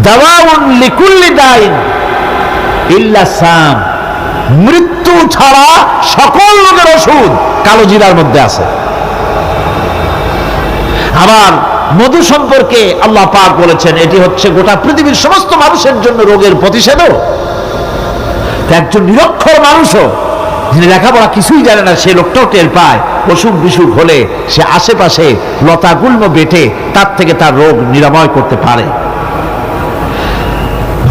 দাওয়াউন লিকুল্লি দাইন ইল্লা সাম, মৃত্যু ছাড়া সকল রোগের ওষুধ কালো জিরার মধ্যে আছে। আবার মধু সম্পর্কে আল্লাহ পাক বলেছেন এটি হচ্ছে গোটা পৃথিবীর সমস্ত মানুষের জন্য রোগের প্রতিষেধক। একজন নিরক্ষর মানুষও, যিনি লেখাপড়া কিছুই জানে না, সে লোকটাও টের পায় অসুখ বিসুখ হলে সে আশেপাশে লতা গুল্ম বেটে তার থেকে তার রোগ নিরাময় করতে পারে।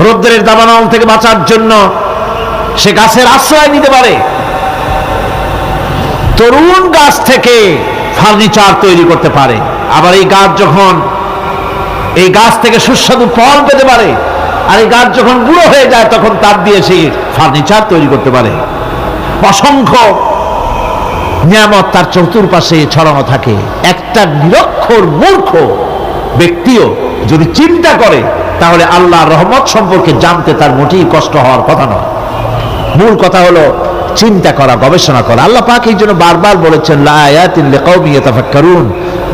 রোদ্রের দাবানল থেকে বাঁচার জন্য সে গাছের আশ্রয় নিতে পারে। তরুণ গাছ থেকে ফার্নিচার তৈরি করতে পারে। আবার এই গাছ থেকে সুস্বাদু ফল পেতে পারে। আর এই গাছ যখন বুড়ো হয়ে যায় তখন তার দিয়ে সে ফার্নিচার তৈরি করতে পারে। অসংখ্য নিয়ামত তার চতুর্পাশে ছড়ানো থাকে। একটা নিরক্ষর মূর্খ ব্যক্তিও যদি চিন্তা করে তাহলে আল্লাহর রহমত সম্পর্কে জানতে তার মোটেই কষ্ট হওয়ার কথা নয়। মূল কথা হলো চিন্তা করা, গবেষণা করা। আল্লাহ পাক এই জন্য বারবার বলেছেন লা আয়াতিন লিকাউমিন ইয়াতাফাক্কারুন,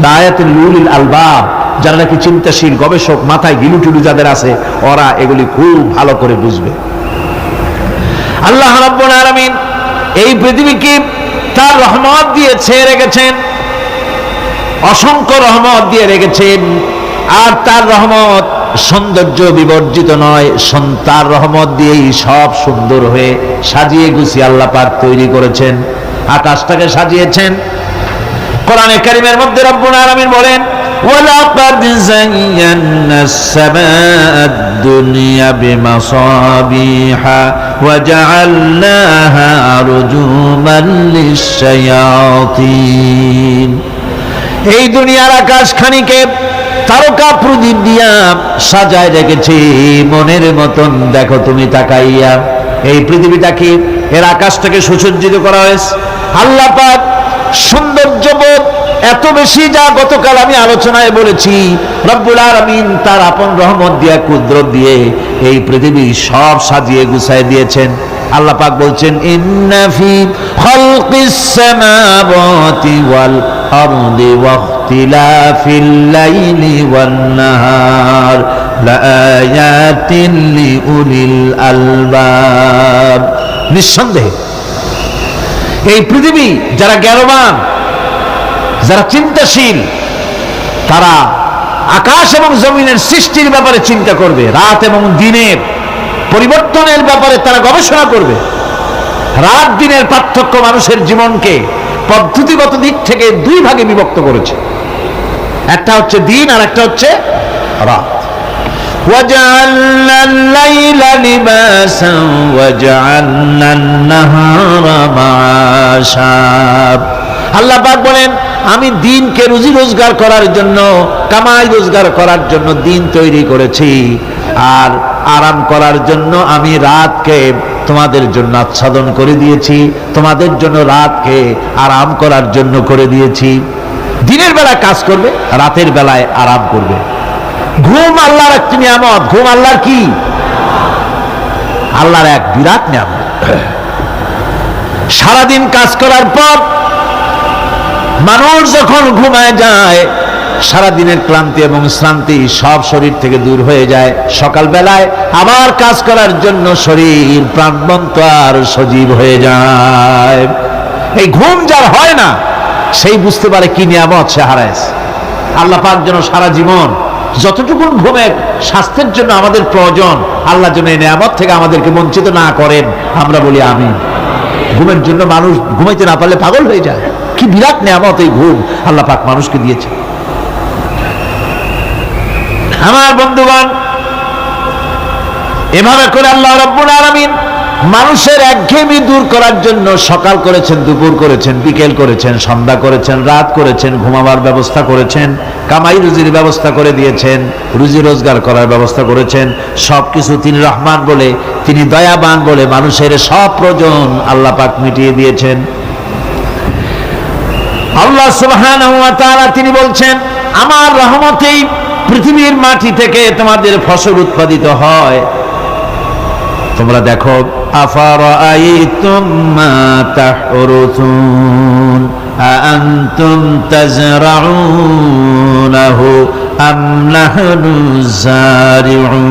লা আয়াতিন লিউলিল আলবাব, যারা নাকি চিন্তাশীল, গবেষক, মাথায় গিলুটিলু যাদের আছে, ওরা এগুলি খুব ভালো করে বুঝবে। আল্লাহ রাব্বুল আলামিন এই পৃথিবীকে তার রহমত দিয়ে ছেয়ে রেখেছেন, অসংখ্য রহমত দিয়ে রেখেছেন। আর তার রহমত সৌন্দর্য বিবর্জিত নয়, তার রহমত দিয়েই সব সুন্দর হয়ে সাজিয়ে গুছিয়ে আল্লাহ পাক তৈরি করেছেন। আকাশটাকে সাজিয়েছেন। কোরআনে কারীমের মধ্যে রব্বুল আলামিন বলেন ওয়ালাকাদ যায়্যানাস সামাআদ দুনিয়া বিমাসাবিহা ওয়া জাআলনাহা রুজুমান লিশ-শায়াতিন। এই দুনিয়ার আকাশখানিকে তারকা প্রদীপ দিয়া সাজায় রেখেছি মনের মতন। দেখো তুমি তাকাইয়া, এই পৃথিবীটাকে, এর আকাশটাকে সুসজ্জিত করা হয়েছে। আল্লাহ পাক সৌন্দর্যবোধ এত বেশি, যা গতকাল আমি আলোচনায় বলেছি, রব্বুল আলামিন তার আপন রহমত দিয়া, কুদরত দিয়ে এই পৃথিবী সব সাজিয়ে গুছায় দিয়েছেন। আল্লাহ পাক বলছেন ইন্না ফি খালকিস সামাওয়াতি ওয়াল আরদি ওয়া ইখতিলাফিল লাইলি ওয়ান নাহার লাআয়াতিন লিউলিল আলবাব। নিঃসন্দেহে এই পৃথিবী যারা জ্ঞানবান, যারা চিন্তাশীল, তারা আকাশ এবং জমিনের সৃষ্টির ব্যাপারে চিন্তা করবে, রাত এবং দিনের পরিবর্তনের ব্যাপারে তারা গবেষণা করবে। রাত দিনের পার্থক্য মানুষের জীবনকে পদ্ধতিগত দিক থেকে দুই ভাগে বিভক্ত করেছে, একটা হচ্ছে দিন আর একটা হচ্ছে রাত। وَجَعَلْنَا اللَّيْلَ لِبَاسًا وَجَعَلْنَا النَّهَارَ مَعَاشًا। আল্লাহ পাক বলেন আমি দিনকে রুজি রোজগার করার জন্য, কামাই রোজগার করার জন্য দিন তৈরি করেছি, আর আরাম করার জন্য আমি রাতকে তোমাদের জন্য আচ্ছাদন করে দিয়েছি, তোমাদের জন্য রাতকে আরাম করার জন্য করে দিয়েছি। দিনের বেলায় কাজ করবে, রাতের বেলায় আরাম করবে। ঘুম আল্লাহর একটি নিয়ামত। ঘুম আল্লাহর কি? আল্লাহর এক বিরাট নিয়ামত। সারাদিন কাজ করার পর মানুষ যখন ঘুমায় যায়, সারাদিনের ক্লান্তি এবং শ্রান্তি সব শরীর থেকে দূর হয়ে যায়। সকালবেলায় আবার কাজ করার জন্য শরীর প্রাণবন্ত আর সজীব হয়ে যায়। এই ঘুম যার হয় না, সেই বুঝতে পারে কি নিয়ামত সে হারাইছে। আল্লাহ পাক যেন সারা জীবন যতটুকু ঘুমের স্বাস্থ্যের জন্য আমাদের প্রয়োজন, আল্লাহ যেন এই নিয়ামত থেকে আমাদেরকে বঞ্চিত না করেন। আমরা বলি আমিন। ঘুমের জন্য মানুষ ঘুমাইতে না পারলে পাগল হয়ে যায়। কি বিরাট নিয়ামত এই ঘুম আল্লাহ পাক মানুষকে দিয়েছে। আমার বন্ধুগণ, এভাবে করে আল্লাহ রাব্বুল আলামিন মানুষের একঘেয়েমি দূর করার জন্য সকাল করেছেন, দুপুর করেছেন, বিকেল করেছেন, সন্ধ্যা করেছেন, রাত করেছেন, ঘুমাবার ব্যবস্থা করেছেন, কামাই রুজির ব্যবস্থা করে দিয়েছেন, রুজি রোজগার করার ব্যবস্থা করেছেন। সবকিছু তিনি রহমান বলে, তিনি দয়াবান বলে মানুষের সব প্রয়োজন আল্লাহ পাক মিটিয়ে দিয়েছেন। আল্লাহ সুবহানাহু ওয়া তাআলা তিনি বলছেন আমার রহমতেই পৃথিবীর মাটি থেকে তোমাদের ফসল উৎপাদিত হয়। তোমরা দেখো আফারাআইতুম মা তাহরুসুন আআনতুম তাজরাউনাহু আম নাহনু যারিউন।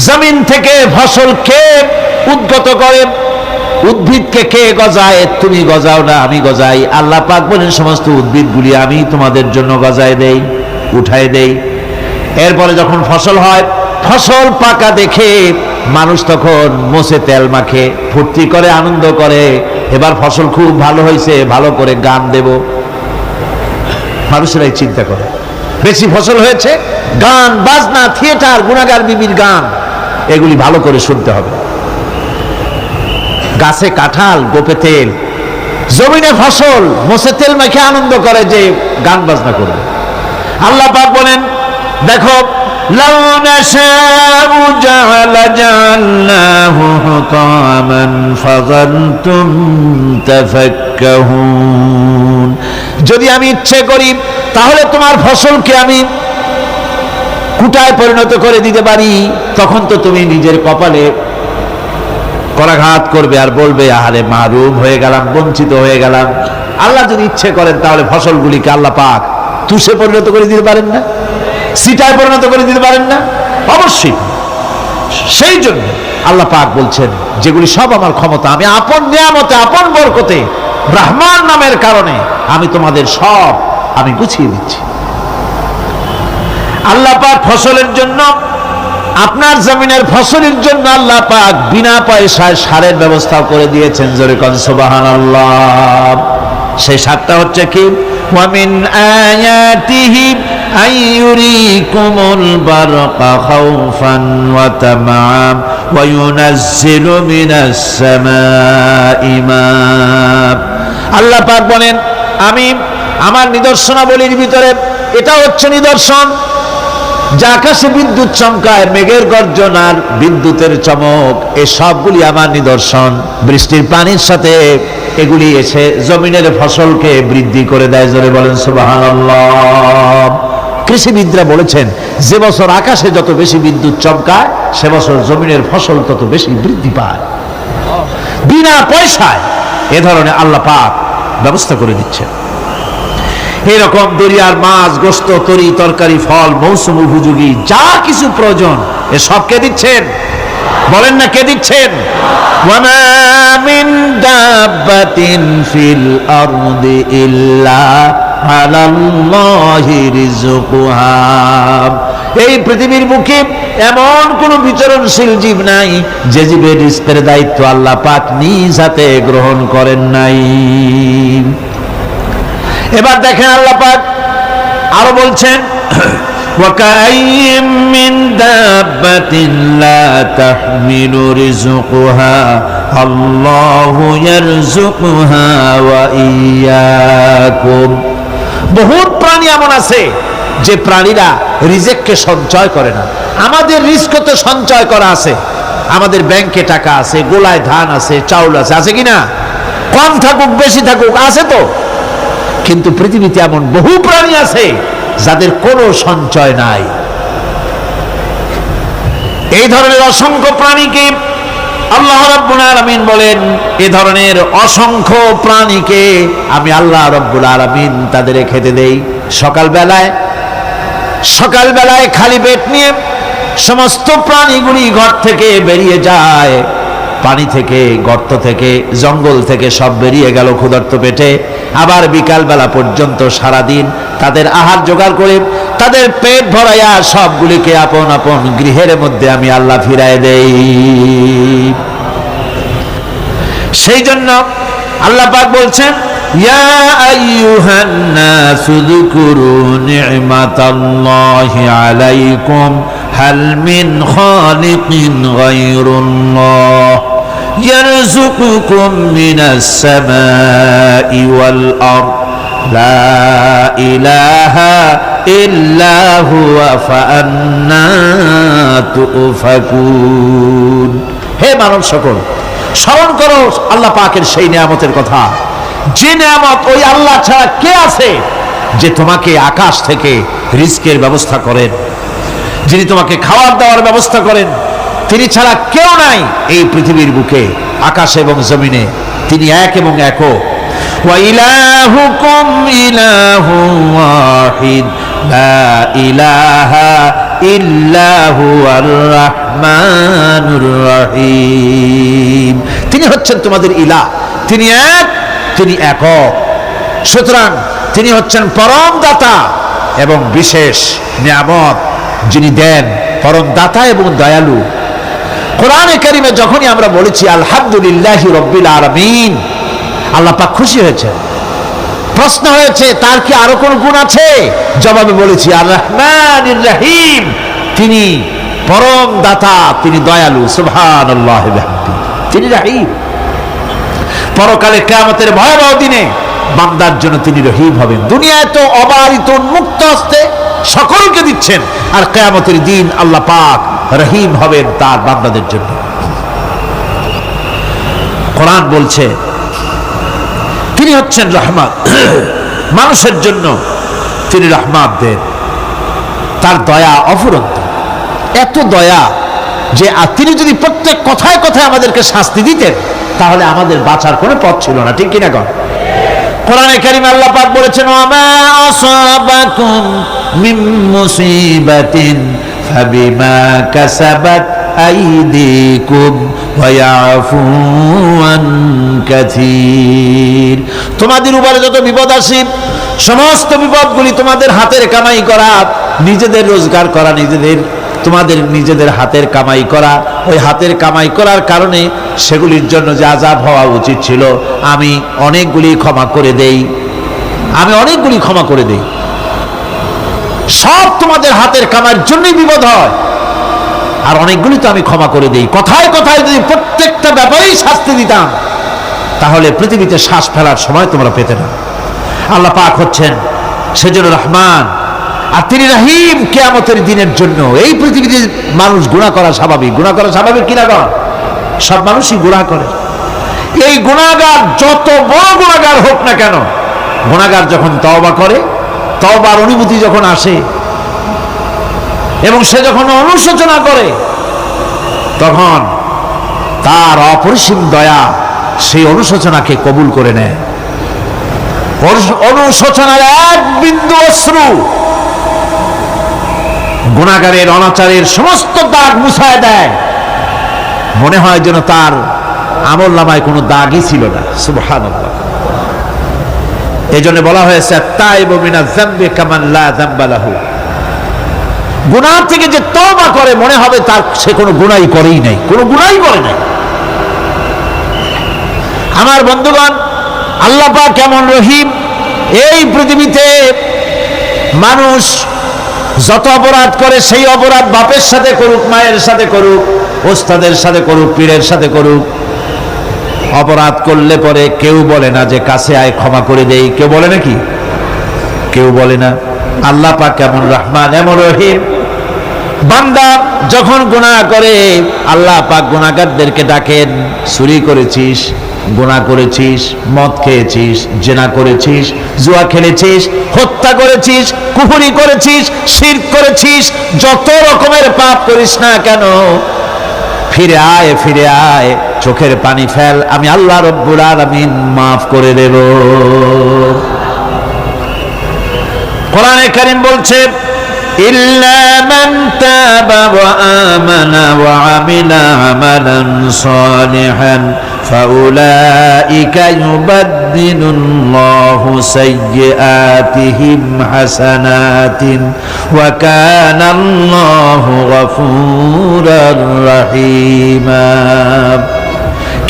জমিন থেকে ফসল কে উদ্গত করে? উদ্ভিদকে কে গজায়? তুমি গজাও না, আমি গজাই। আল্লাহ পাক বলেন সমস্ত উদ্ভিদগুলি আমি তোমাদের জন্য গজায় দেই, উঠায় দেই। এরপরে যখন ফসল হয়, ফসল পাকা দেখে মানুষ তখন মোষে তেল মাখে, ফুর্তি করে, আনন্দ করে। এবার ফসল খুব ভালো হয়েছে, ভালো করে গান দেব। মানুষেরাই চিন্তা করে বেশি ফসল হয়েছে, গান বাজনা, থিয়েটার, গুনাগার বিবির গান, এগুলি ভালো করে শুনতে হবে। গাছে কাঁঠাল, গোপে তেল, জমিনে ফসল, মোষে তেল মেখে আনন্দ করে যে গান বাজনা করবে। আল্লাহ পাক বলেন দেখো লাউ নাশাউ জাআলনাহু হুতামান ফাযালতুম তাফাক্কাহুন। যদি আমি ইচ্ছে করি তাহলে তোমার ফসলকে আমি কুটায় পরিণত করে দিতে পারি, তখন তো তুমি নিজের কপালে করাঘাত করবে আর বলবে আহারে মাহরুম হয়ে গেলাম, বঞ্চিত হয়ে গেলাম। আল্লাহ যদি ইচ্ছে করেন তাহলে ফসলগুলিকে আল্লাহ পাক তুষে পরিণত করে দিতে পারেন না, সিটায় পরিণত করে দিতে পারেন না? অবশ্যই। সেই জন্য আল্লাহ পাক বলছেন যেগুলি সব আমার ক্ষমতা, আমি আপন নিয়ামতে, আপন বরকতে, রহমান নামের কারণে আমি তোমাদের সব আমি গুছিয়ে দিচ্ছি। আল্লাহ পাক ফসলের জন্য, আপনার জমিনের ফসলের জন্য আল্লাহ পাক বিনা পয়সায় সারের ব্যবস্থা করে দিয়েছেন। জোরে কোন সুবহানাল্লাহ। সেই সারটা হচ্ছে কি? ওয়া মিন আয়াতিহি আইয়ুরিকুমুল বারকা খাউফান ওয়া তামাআম ওয়া ইউনাজ্জিলু মিনাস সামাই মা। আল্লাহ পাক বলেন আমি আমার নিদর্শনাবলীর ভিতরে এটা হচ্ছে নিদর্শন, যে আকাশে বিদ্যুৎ চমকায়, মেঘের গর্জন আর বিদ্যুতের চমক, এই সবগুলি আমার নিদর্শন। বৃষ্টির পানির সাথে এগুলি এসে জমিনের ফসলকে বৃদ্ধি করে দেয়। জোরে বলেন সুবহানাল্লাহ। কৃষিবিদরা বলেছেন যে বছর আকাশে যত বেশি বিদ্যুৎ চমকায় সে বছর জমিনের ফসল তত বেশি বৃদ্ধি পায়। বিনা পয়সায় এ ধরনের আল্লাহ পাক ব্যবস্থা করে দিচ্ছেন। এরকম দরিয়ার মাছ, গোশত, তরি তরকারি, ফল, মৌসুম উপযোগী যা কিছু প্রয়োজন এ সব কে দিচ্ছেন? বলেন না কে দিচ্ছেন? ওয়া মা মিন দাব্বাতিন ফিল আরদি ইল্লা আলাল্লাহি রিজকুহা। এই পৃথিবীর বুকে এমন কোন বিচরণশীল জীব নাই যে জীবের রিজকের দায়িত্ব আল্লাহ পাক নিজ হাতে গ্রহণ করেন নাই। এবার দেখেন আল্লাহ পাক আরো বলছেন ওয়াকাইয়্যিম মিন দাব্বাতিন লা তাহমিলু রিজকুহা আল্লাহু ইয়ারযুকুহা ওয়া ইয়্যাকুম। বহুত প্রাণী এমন আছে যে প্রাণীরা রিজেককে সঞ্চয় করে না। আমাদের রিজক তো সঞ্চয় করা আছে, আমাদের ব্যাংকে টাকা আছে, গোলায় ধান আছে, চাউল আছে, আছে কিনা? কম থাকুক বেশি থাকুক আছে তো। কিন্তু পৃথিবীতে এমন বহু প্রাণী আছে যাদের কোনো সঞ্চয় নাই। এই ধরনের অসংখ্য প্রাণীকে আল্লাহ রাব্বুল আলামিন বলেন, এ ধরনের অসংখ্য প্রাণীকে আমি আল্লাহ রাব্বুল আলামিন তাদের খেতে দেই। সকালবেলায় খালি পেট নিয়ে সমস্ত প্রাণীগুলি ঘর থেকে বেরিয়ে যায়, পানি থেকে, গর্ত থেকে, জঙ্গল থেকে সব বেরিয়ে গেল ক্ষুধার্ত পেটে। আবার বিকালবেলা পর্যন্ত সারাদিন তাদের আহার জোগাড় করে তাদের পেট ভরাইয়া সবগুলিকে আপন আপন গৃহের মধ্যে আমি আল্লাহ ফিরায় দেই। সেই জন্য আল্লাহ পাক বলছেন ইয়া আইয়ুহান নাসু যকুরু নি'মাতাল্লাহি আলাইকুম হাল মিন খালিকিন গায়রুল্লাহ ইয়ারযুকুকুম মিনাস সামাই ওয়াল আরদ লা ইলাহা ইল্লা হুয়া ফাআন্না তুফাকুন। হে মানব সকল, স্মরণ করো আল্লাহ পাকের সেই নিয়ামতের কথা, যে নিয়ামত ওই আল্লাহ ছাড়া কে আছে যে তোমাকে আকাশ থেকে রিজকের ব্যবস্থা করেন, যিনি তোমাকে খাওয়ার দাওয়ার ব্যবস্থা করেন। তিনি ছাড়া কেউ নাই এই পৃথিবীর বুকে, আকাশ এবং জমিনে। তিনি এক এবং একক। ওয়া ইলাহুকুম ইলাহুন ওয়াহিদ লা ইলাহা ইল্লা হুয়ার রাহমানুর রহিম। তিনি হচ্ছেন তোমাদের ইলাহ, তিনি এক, তিনি একক। সুতরাং তিনি হচ্ছেন পরম দাতা এবং বিশেষ নিয়ামত যিনি দেন, পরম দাতা এবং দয়ালু। কোরআনে কারিমে যখনই আমরা বলেছি আলহামদুলিল্লাহি রাব্বিল আলামিন, আল্লাহ পাক খুশি হয়েছে। প্রশ্ন হয়েছে তার কি আরো কোন গুণ আছে? জবাবে বলেছি আর রহমানির রহিম, তিনি পরম দাতা, তিনি দয়ালু। সুবহানাল্লাহি ওয়া বিহামদিহি, তিনি রহিম। পরকালে কিয়ামতের ভয়াবহ দিনে বান্দার জন্য তিনি রহিম হবেন। দুনিয়ায় তো অবারিত উন্মুক্ত হস্তে সকলকে দিচ্ছেন, আর কিয়ামতের দিন আল্লাহ পাক রহিম হবেন তার বান্দাদের জন্য। কোরআন বলছে তিনি হচ্ছেন রহমত, মানুষের জন্য তিনি রহমত দেন। তার দয়া অফুরন্ত, এত দয়া যে তিনি যদি প্রত্যেক কথায় কথায় আমাদেরকে শাস্তি দিতেন তাহলে আমাদের বাঁচার কোনো পথ ছিল না, ঠিক কিনা কন? কোরআনে কারীমে আল্লাহ পাক বলেছেন, ওয়ামা আসাবাকুম মিন মুসিবাতিন ফাবিমা কাসাবাত আইদিকুম ওয়া ইয়াফু আন কাসীর। তোমাদের উপরে যত বিপদ আসে সমস্ত বিপদগুলি তোমাদের হাতের কামাই করা, নিজেদের রোজগার করা, তোমাদের নিজেদের হাতের কামাই করা। ওই হাতের কামাই করার কারণে সেগুলির জন্য যে আযাব হওয়া উচিত ছিল আমি অনেকগুলি ক্ষমা করে দেই, সব তোমাদের হাতের কামাইয়ের জন্যই বিপদ হয়, আর অনেকগুলি তো আমি ক্ষমা করে দেই। কথায় কথায় যদি প্রত্যেকটা ব্যাপারেই শাস্তি দিতাম তাহলে পৃথিবীতে শ্বাস ফেলার সময় তোমরা পেতে না। আল্লাহ পাক হচ্ছেন সেজন্য রহমান, আর তিনি রহিম। কিয়ামতের দিনের জন্য এই পৃথিবীতে মানুষ গুনাহ করা স্বাভাবিক, কিনা কর? সব মানুষই গুনাহ করে। এই গুনাহগার যত বড় গুনাহগার হোক না কেন, গুনাহগার যখন তওবা করে, তওবার অনুভূতি যখন আসে এবং সে যখন অনুশোচনা করে, তখন তার অপরিসীম দয়া সেই অনুশোচনাকে কবুল করে নেয়। অনুশোচনার এক বিন্দু অশ্রু গুনাহগারের অনাচারের সমস্ত দাগ মুছায় দেয়, মনে হয় যেন তার আমলনামায় কোনো দাগই ছিল না। সুবহানাল্লাহ। এই জন্য বলা হয়েছে তাইবু মিনাজ যামবি কামান লা যামবা লাহু। গুনাহ থেকে যে তওবা করে মনে হবে তার সে কোনো গুনাহই করেই নাই, করে নাই। আমার বন্ধুগণ, আল্লাহ পাক কেমন রহিম। এই পৃথিবীতে মানুষ যত অপরাধ করে সেই অপরাধ বাপের সাথে করুক, মায়ের সাথে করুক, ওস্তাদের সাথে করুক, পীরের সাথে করুক, অপরাধ করলে পরে কেউ বলে না যে কাছে আয় ক্ষমা করে দেই, কেউ বলে নাকি? কেউ বলে না। আল্লাহ পাক কেমন রহমান, এমন রহিম। বান্দা যখন গুনাহ করে আল্লাহ পাক গুনাহগারদেরকে ডাকেন, চুরি করেছিস, গুনাহ করেছিস, মদ খেয়েছিস, জিনা করেছিস, জুয়া খেলেছিস, হত্যা করেছিস, কুফরি করেছিস, শিরক করেছিস, যত রকমের পাপ করিস না কেন, ফিরে আয়, চোখের পানি ফেল, আমি আল্লাহ রব্বুল আলামিন মাফ করে দেব। কোরআনে কারীম বলছে, ইল্লা মান তাবা ওয়া আমানা ওয়া আমিলা আমালান সালিহান ফাউলাইকা ইউবাদদিলুল্লাহু সাইয়্যাতিহিম হাসানাতিন ওয়া কানাল্লাহু গফুরার রহিমা।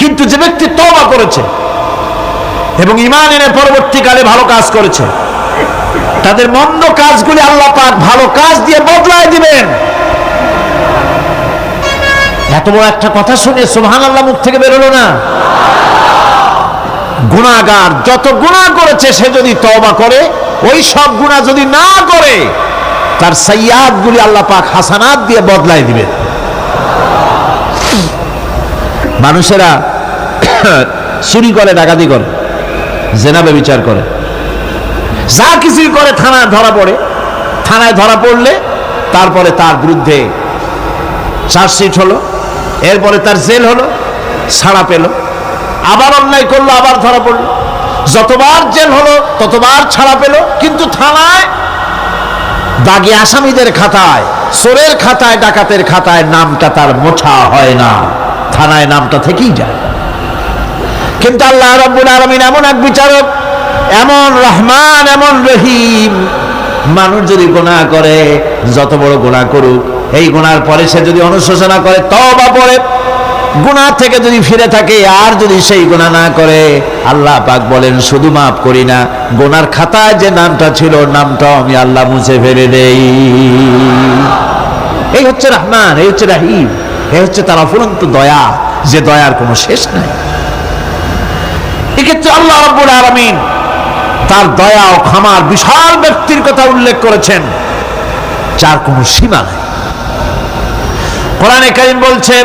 কিন্তু যে ব্যক্তি তওবা করেছে এবং ঈমান এনে পরবর্তীকালে ভালো কাজ করেছে, তাদের মন্দ কাজগুলি আল্লাহ পাক ভালো কাজ দিয়ে বদলায় দিবেন। এত বড় একটা কথা শুনে সুবহানাল্লাহ মুখ থেকে বেরোলো না? গুনাহগার যত গুনাহ করেছে সে যদি তওবা করে, ওই সব গুনাহ যদি না করে, তার সাইয়্যাতগুলি আল্লাহ পাক হাসানাত দিয়ে বদলায় দিবেন। মানুষেরা চুরি করে, ডাকাতি করে, জিনা ব্যভিচার করে, যা কিছুই করে থানায় ধরা পড়ে। থানায় ধরা পড়লে তারপরে তার বিরুদ্ধে চার্জশিট হলো, এরপরে তার জেল হলো, ছাড়া পেল, আবার অন্যায় করলো, আবার ধরা পড়লো, যতবার জেল হলো ততবার ছাড়া পেল, কিন্তু থানায় দাগী আসামিদের খাতায়, চোরের খাতায়, ডাকাতের খাতায় নামটা তার মোছা হয় না, থানায় নামটা থেকেই যায়। কিন্তু আল্লাহ রাব্বুল আলামিন এমন এক বিচারক, এমন রহমান, এমন রহিম। মানুষ যদি গুনাহ করে, যত বড় গুনাহ করুক, এই গুনার পরে সে যদি অনুশোচনা করে, তওবা করে, গুনাহ থেকে যদি ফিরে থাকে, আর যদি সেই গুনাহ না করে, আল্লাহ পাক বলেন শুধু মাফ করি না, গুনার খাতায় যে নামটা ছিল নামটাও আমি আল্লাহ মুছে ফেলে দেই। এই হচ্ছে রহমান, এই হচ্ছে রহিম, এই হচ্ছে তার অফুরন্ত দয়া, যে দয়ার কোনো শেষ নাই। এক্ষেত্রে আল্লাহ রাব্বুল আলামিন তার দয়া ও ক্ষমার বিশাল ব্যক্তির কথা উল্লেখ করেছেন, যার কোনো সীমা নাই। কোরআনে কারীম বলছে,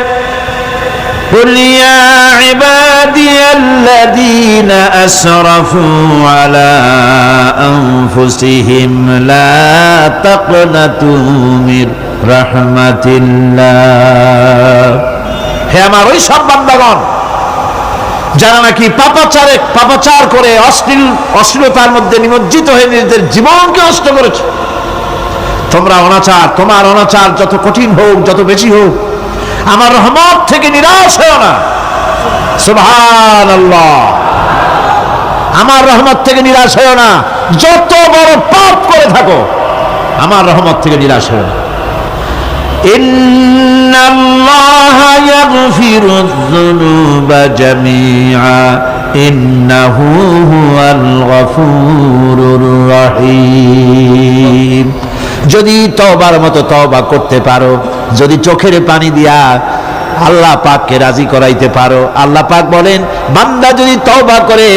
قل يا عبادي الذين أسرفوا على أنفسهم لا تقنطوا من রাহমাতিল্লাহ। হে আমার ওই সব বান্দাগণ যারা নাকি পাপাচার করে অশ্লীলতার মধ্যে নিমজ্জিত হয়ে নিজেদের জীবনকে নষ্ট করেছে, তোমার অনাচার যত কঠিন হোক, যত বেশি হোক, আমার রহমত থেকে নিরাশ হও না। সুবহানাল্লাহ। আমার রহমত থেকে নিরাশ হও না। যত বড় পাপ করে থাকো, আমার রহমত থেকে নিরাশ হও না। ইন্নাল্লাহা ইয়াগফিরুয যুনুবা জামিআ ইন্নাহু হুয়াল গফুরুর রহিম। যদি তওবার মতো তওবা করতে পারো, যদি চোখের পানি দিয়া আল্লাহ পাককে রাজি করাইতে পারো, আল্লাহ পাক বলেন বান্দা যদি তওবা করে,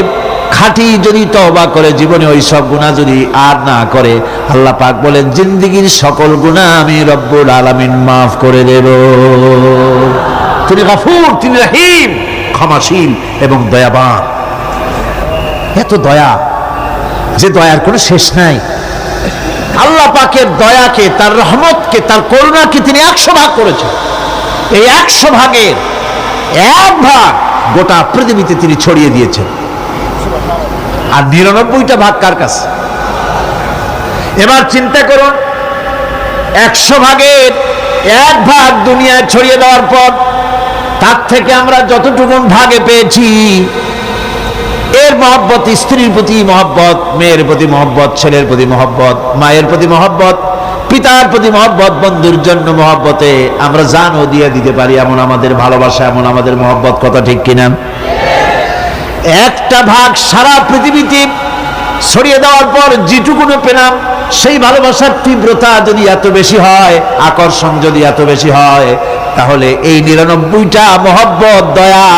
খাঁটি যদি তওবা করে, জীবনে ওই সব গুনাহ যদি আর না করে, আল্লাহ পাক বলেন জিন্দেগীর সকল গুনাহ আমি রব্বুল আলামিন মাফ করে দেব। তিনি গফুর, তিনি রহিম, ক্ষমাশীল এবং দয়াবান। এত দয়া, যে দয়ার কোনো শেষ নাই। আল্লাহ পাকের দয়াকে, তার রহমতকে, তার করুণাকে তিনি 100 ভাগ করেছেন। এই 100 ভাগের 1 ভাগ গোটা পৃথিবীতে তিনি ছড়িয়ে দিয়েছেন। আর 99টা ভাগ কার কাছে? এবার চিন্তা করুন, 100 ভাগের 1 ভাগ দুনিয়ায় ছড়িয়ে দেওয়ার পর তার থেকে আমরা যতটুকু ভাগে পেয়েছি, এর মহব্বত, স্ত্রীর প্রতি মহব্বত, মেয়ের প্রতি মহব্বত, ছেলের প্রতি মহব্বত, মায়ের প্রতি মহব্বত, পিতার প্রতি মহব্বত, বন্ধুর জন্য মহব্বতে আমরা জানও দিয়ে দিতে পারি। এমন আমাদের ভালোবাসা, এমন আমাদের মহব্বত, কথা ঠিক কিনা? 1টা ভাগ সারা পৃথিবীতে ছড়িয়ে দেওয়ার পর যেটুকুনো পেলাম, সেই ভালোবাসার তীব্রতা যদি এত বেশি হয়, আকর্ষণ যদি এত বেশি হয়, তাহলে এই 99টা মহব্বত, দয়া,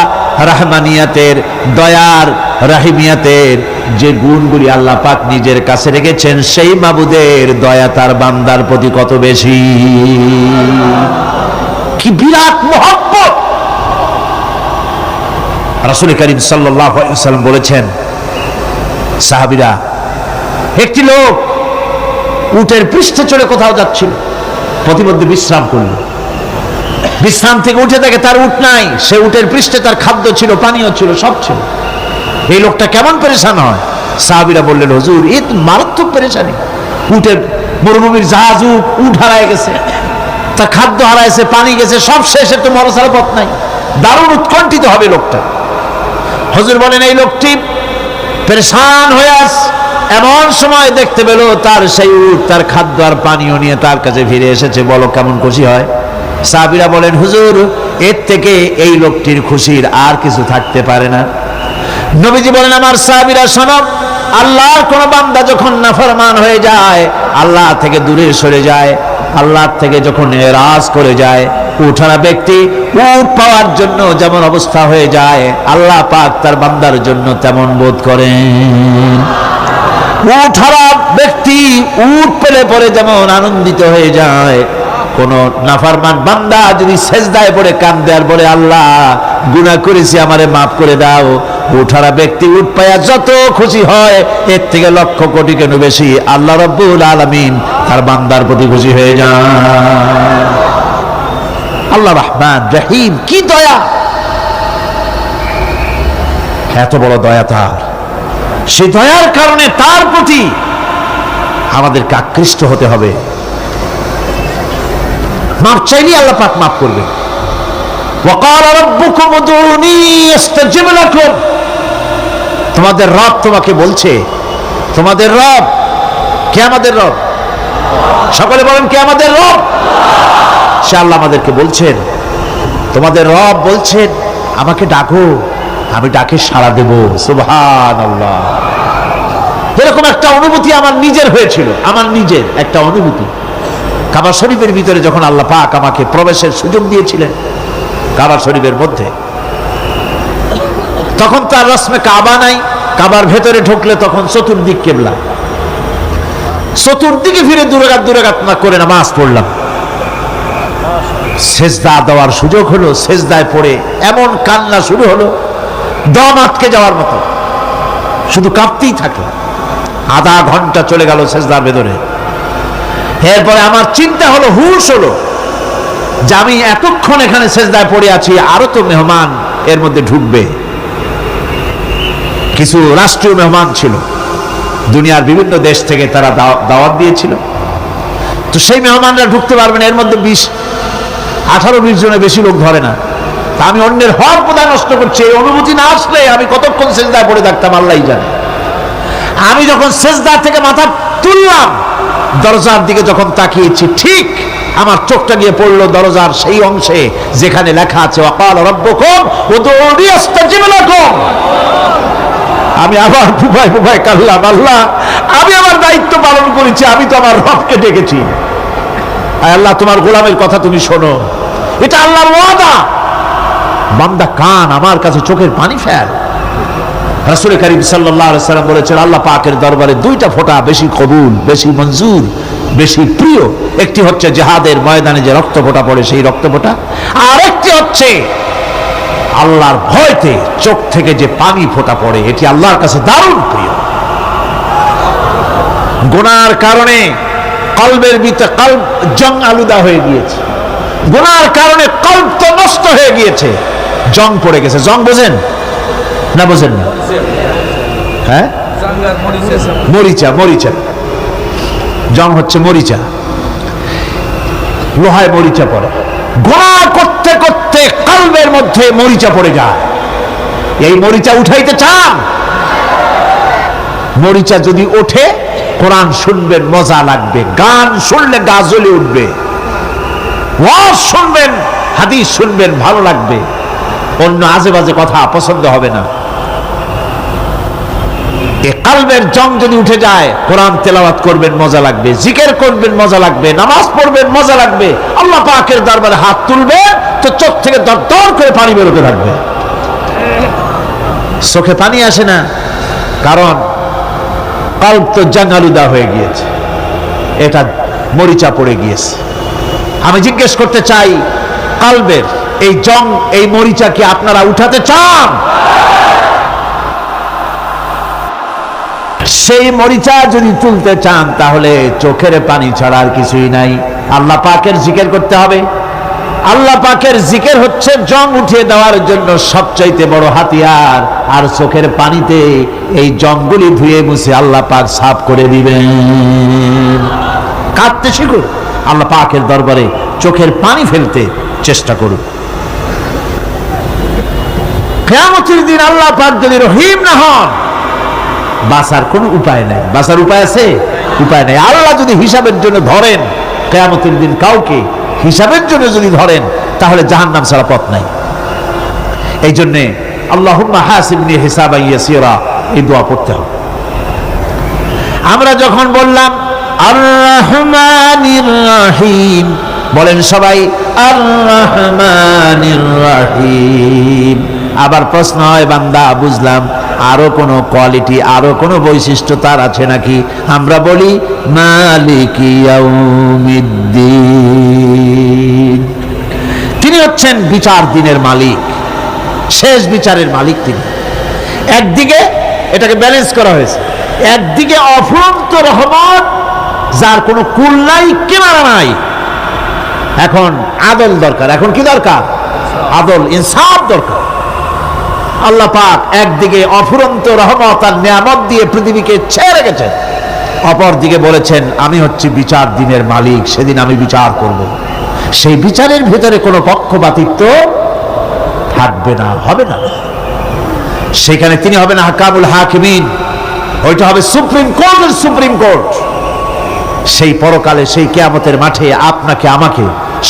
রাহমানিয়াতের, দয়ার, রাহিমিয়াতের যে গুণগুলি আল্লাহ পাক নিজের কাছে রেখেছেন, সেই মাবুদের দয়া তার বান্দার প্রতি কত বেশি! কি বিরাট মহব্বত! রাসূল করিম সাল্লাল্লাহু আলাইহি ওয়াসাল্লাম বলেছেন, সাহাবীরা, একটি লোক উটের পৃষ্ঠে চড়ে কোথাও যাচ্ছিল, প্রতিমধ্যে বিশ্রাম করল। বিশ্রাম থেকে উঠে দেখে তার উট নাই। সে উটের পৃষ্ঠে তার খাদ্য ছিল, পানীয় ছিল, সব ছিল। এই লোকটা কেমন পেরেশান হয়? সাহাবীরা বললেন, হুজুর, এ তো মারাত্মক পেরেশানি। উটের মরুভূমির জাহাজ, উট হারায় গেছে, তার খাদ্য হারাইছে, পানি গেছে, সব শেষে তো মরা ছাড়া পথ নাই। দারুণ উৎকণ্ঠিত হবে লোকটা। হুজুর বলেন, এই লোকটি পেরেশান হয়ে আস। এমন সময় দেখতে পেল তার সেই উট তার খাদ্য আর পানীয় নিয়ে তার কাছে ফিরে এসেছে। বলো কেমন খুশি হয়? সাহাবীরা বলেন, হুজুর, এর থেকে এই লোকটির খুশির আর কিছু থাকতে পারে না। নবীজি বলেন, আমার সাহাবীরা শোনো, আল্লাহর কোন বান্দা যখন নাফরমান হয়ে যায়, আল্লাহ থেকে দূরে সরে যায়, আল্লাহ থেকে যখন এরাজ করে যায়, উঠানা ব্যক্তি উট পাওয়ার জন্য যেমন অবস্থা হয়ে যায়, আল্লাহ পাক তার বান্দার জন্য তেমন বোধ করেন। উঠারা ব্যক্তি উট পেলে পরে যেমন আনন্দিত হয়ে যায়, কোন নাফরমান বান্দা যদি সেজদায় পড়ে কাঁদে আর বলে, আল্লাহ গুনাহ করেছি, আমারে মাফ করে দাও, উঠারা ব্যক্তি উট পায়া যত খুশি হয়, এর থেকে লক্ষ কোটি কেন বেশি আল্লাহ রাব্বুল আলামিন তার বান্দার প্রতি খুশি হয়ে যান। আল্লাহ রহমান রহিম, কি দয়া! এত বড় দয়া তার। সেই দয়ার কারণে তার প্রতি আমাদেরকে আকৃষ্ট হতে হবে। মাফ চাইলে আল্লাহ পাক মাফ করবেন। ওয়াকাল রাব্বুকুম উদউনি আস্তাজিব লাকুম। তোমাদের রব তোমাকে বলছে, তোমাদের রব কে? আমাদের রব। সকলে বলেন, কে আমাদের রব? সে আল্লাহ আমাদেরকে বলছেন, তোমাদের রব বলছেন, আমাকে ডাকো, আমি ডাকে সাড়া দেব। সুবহানাল্লাহ। এরকম একটা অনুভূতি আমার নিজের হয়েছিল, আমার নিজের একটা অনুভূতি। কাবা শরীফের ভিতরে যখন আল্লাহ পাক আমাকে প্রবেশের সুযোগ দিয়েছিলেন, কাবা শরীফের মধ্যে, তখন তার রসমে কাবা নাই। কাবার ভেতরে ঢুকলে তখন চতুর্দিক কিবলা, চতুর্দিকে ফিরে দুরাকাত না করে নামাজ পড়লাম। সেজদা দেওয়ার সুযোগ হলো, সেজদায় পড়ে এমন কান্না শুরু হলো, দম আটকে যাওয়ার মতো, শুধু কাঁপতেই থাকে। আধা ঘন্টা চলে গেল সেজদার ভেতরে। এরপরে আমার চিন্তা হলো, হুশ হলো যে আমি এতক্ষণ এখানে সেজদায় পড়ে আছি, আরো তো মেহমান এর মধ্যে ঢুকবে। কিছু রাষ্ট্রীয় মেহমান ছিল, দুনিয়ার বিভিন্ন দেশ থেকে তারা দাওয়াত দিয়েছিল। তো সেই মেহমানরা ঢুকতে পারবে না, এর মধ্যে 18-20 জনের বেশি লোক ধরে না। তা আমি অন্যের হক বোধহয় নষ্ট করছি, এই অনুভূতি না আসলে আমি কতক্ষণ সেজদায় পড়ে থাকতাম আল্লাহই জানে। আমি যখন সেজদা থেকে মাথা তুললাম, দরজার দিকে যখন তাকিয়েছি, ঠিক আমার চোখটা গিয়ে পড়লো দরজার সেই অংশে যেখানে লেখা আছে ওয়াকাল রাব্বুকুম উদউনি আস্তাজিব লাকুম। আমি আবার ফুফায় কাল্লাম, আল্লাহ আমি আমার দায়িত্ব পালন করেছি, আমি তো আমার রবকে ডেকেছি। আল্লাহ তোমার গোলামের কথা তুমি শোনো, এটা আল্লাহর ওয়াদা। বান্দা কান আমার কাছে চোখের পানি ফেল। রাসূল করিম সাল্লাল্লাহু আলাইহি ওয়াসাল্লাম বলেছেন, আল্লাহ পাকের দরবারে দুইটা ফোঁটা বেশি কবুল, বেশি মঞ্জুর, বেশি প্রিয়। একটি হচ্ছে জিহাদের ময়দানে যে রক্ত ফোঁটা পড়ে সেই রক্ত ফোঁটা, আর একটি হচ্ছে আল্লাহর ভয়তে চোখ থেকে যে পানি ফোঁটা পড়ে, এটি আল্লাহর কাছে দারুণ প্রিয়। গুনার কারণে কলবের ভিতরে কলব জং আলুদা হয়ে গিয়েছে, গুনার কারণে কলব তো নষ্ট হয়ে গিয়েছে, জং পড়ে গেছে। জং বোঝেন না? বোঝেন না? হ্যাঁ, মরিচা। মরিচা জং হচ্ছে মরিচা, লোহায় মরিচা পড়ে। গুনাহ করতে করতে কলবের মধ্যে মরিচা পড়ে যায়। এই মরিচা উঠাইতে চান? মরিচা যদি ওঠে, কোরআন শুনবেন মজা লাগবে, গান শুনলে গা জ্বলে উঠবে, ওয়াজ শুনবেন, হাদিস শুনবেন ভালো লাগবে, অন্য আজে বাজে কথা পছন্দ হবে না। এই কলবের জং যদি উঠে যায়, কোরআন তেলাওয়াত করবেন মজা লাগবে, জিকির করবেন মজা লাগবে, নামাজ পড়বেন মজা লাগবে, আল্লাহ পাকের দরবারে হাত তুলবে তো চোখ থেকে দরদর করে পানি বেরোতে থাকবে। চোখে পানি আসে না, কারণ কলব তো জাঙ্গালুদা হয়ে গিয়েছে, এটা মরিচা পড়ে গিয়েছে। আমি জিজ্ঞেস করতে চাই, কলবের এই জং, এই মরিচা কি আপনারা উঠাতে চান? সেই মরিচা যদি তুলতে চান, তাহলে চোখের পানি ছাড়া আর কিছুই নাই, আল্লাহ পাকের জিকির করতে হবে। আল্লাহ পাকের জিকির হচ্ছে জং উঠিয়ে দেওয়ার জন্য সবচাইতে বড় হাতিয়ার। আর চোখের পানিতে এই জংগুলি ধুয়ে মুছে আল্লাহ পাক সাফ করে দিবেন। কাঁদতে শিখুন, আল্লাহ পাকের দরবারে চোখের পানি ফেলতে চেষ্টা করুন। কিয়ামতের দিন আল্লাহ পাক যদি রহিম না হন, বাঁচার কোনো উপায় নাই। বাঁচার উপায় আছে? উপায় নাই। আল্লাহ যদি হিসাবের জন্য ধরেন কিয়ামতের দিন কাউকে, হিসাবের জন্য যদি ধরেন, তাহলে জাহান্নাম ছাড়া পথ নাই। এই জন্যে আল্লাহুম্মা হাসিবনি হিসাবান ইয়াসীরা, এই দোয়া পড়তে হবে। আমরা যখন বললাম আর রহমানির রহিম, বলেন সবাই আর রহমানির রহিম। আবার প্রশ্ন হয়, বান্দা বুঝলাম, আরো কোনো কোয়ালিটি, আরো কোনো বৈশিষ্ট্য তার আছে নাকি? আমরা বলি মালিকি ইয়াউমিদ্দিন, তিনি হচ্ছেন বিচার দিনের মালিক, শেষ বিচারের মালিক তিনি। একদিকে এটাকে ব্যালেন্স করা হয়েছে, একদিকে অফুরন্ত রহমত, যার কোনো কুল নাই, কিনারা নাই। এখন আদল দরকার। এখন কি দরকার? আদল, ইনসাফ দরকার। আল্লাহ পাক একদিকে অফুরন্ত রহমত আর নিয়ামত দিয়ে পৃথিবীকে ছেড়ে রেখেছেন, অপর দিকে বলেছেন আমি হচ্ছি বিচার দিনের মালিক, সেদিন আমি বিচার করব। সেই বিচারের ভেতরে কোনো পক্ষপাতিত্ব থাকবে না, হবে না। সেখানে তিনি হবেন হাকামুল হাকিমিন, ওইটা হবে সুপ্রিম কোর্টের সুপ্রিম কোর্ট। সেই পরকালে, সেই কিয়ামতের মাঠে আপনাকে আমাকে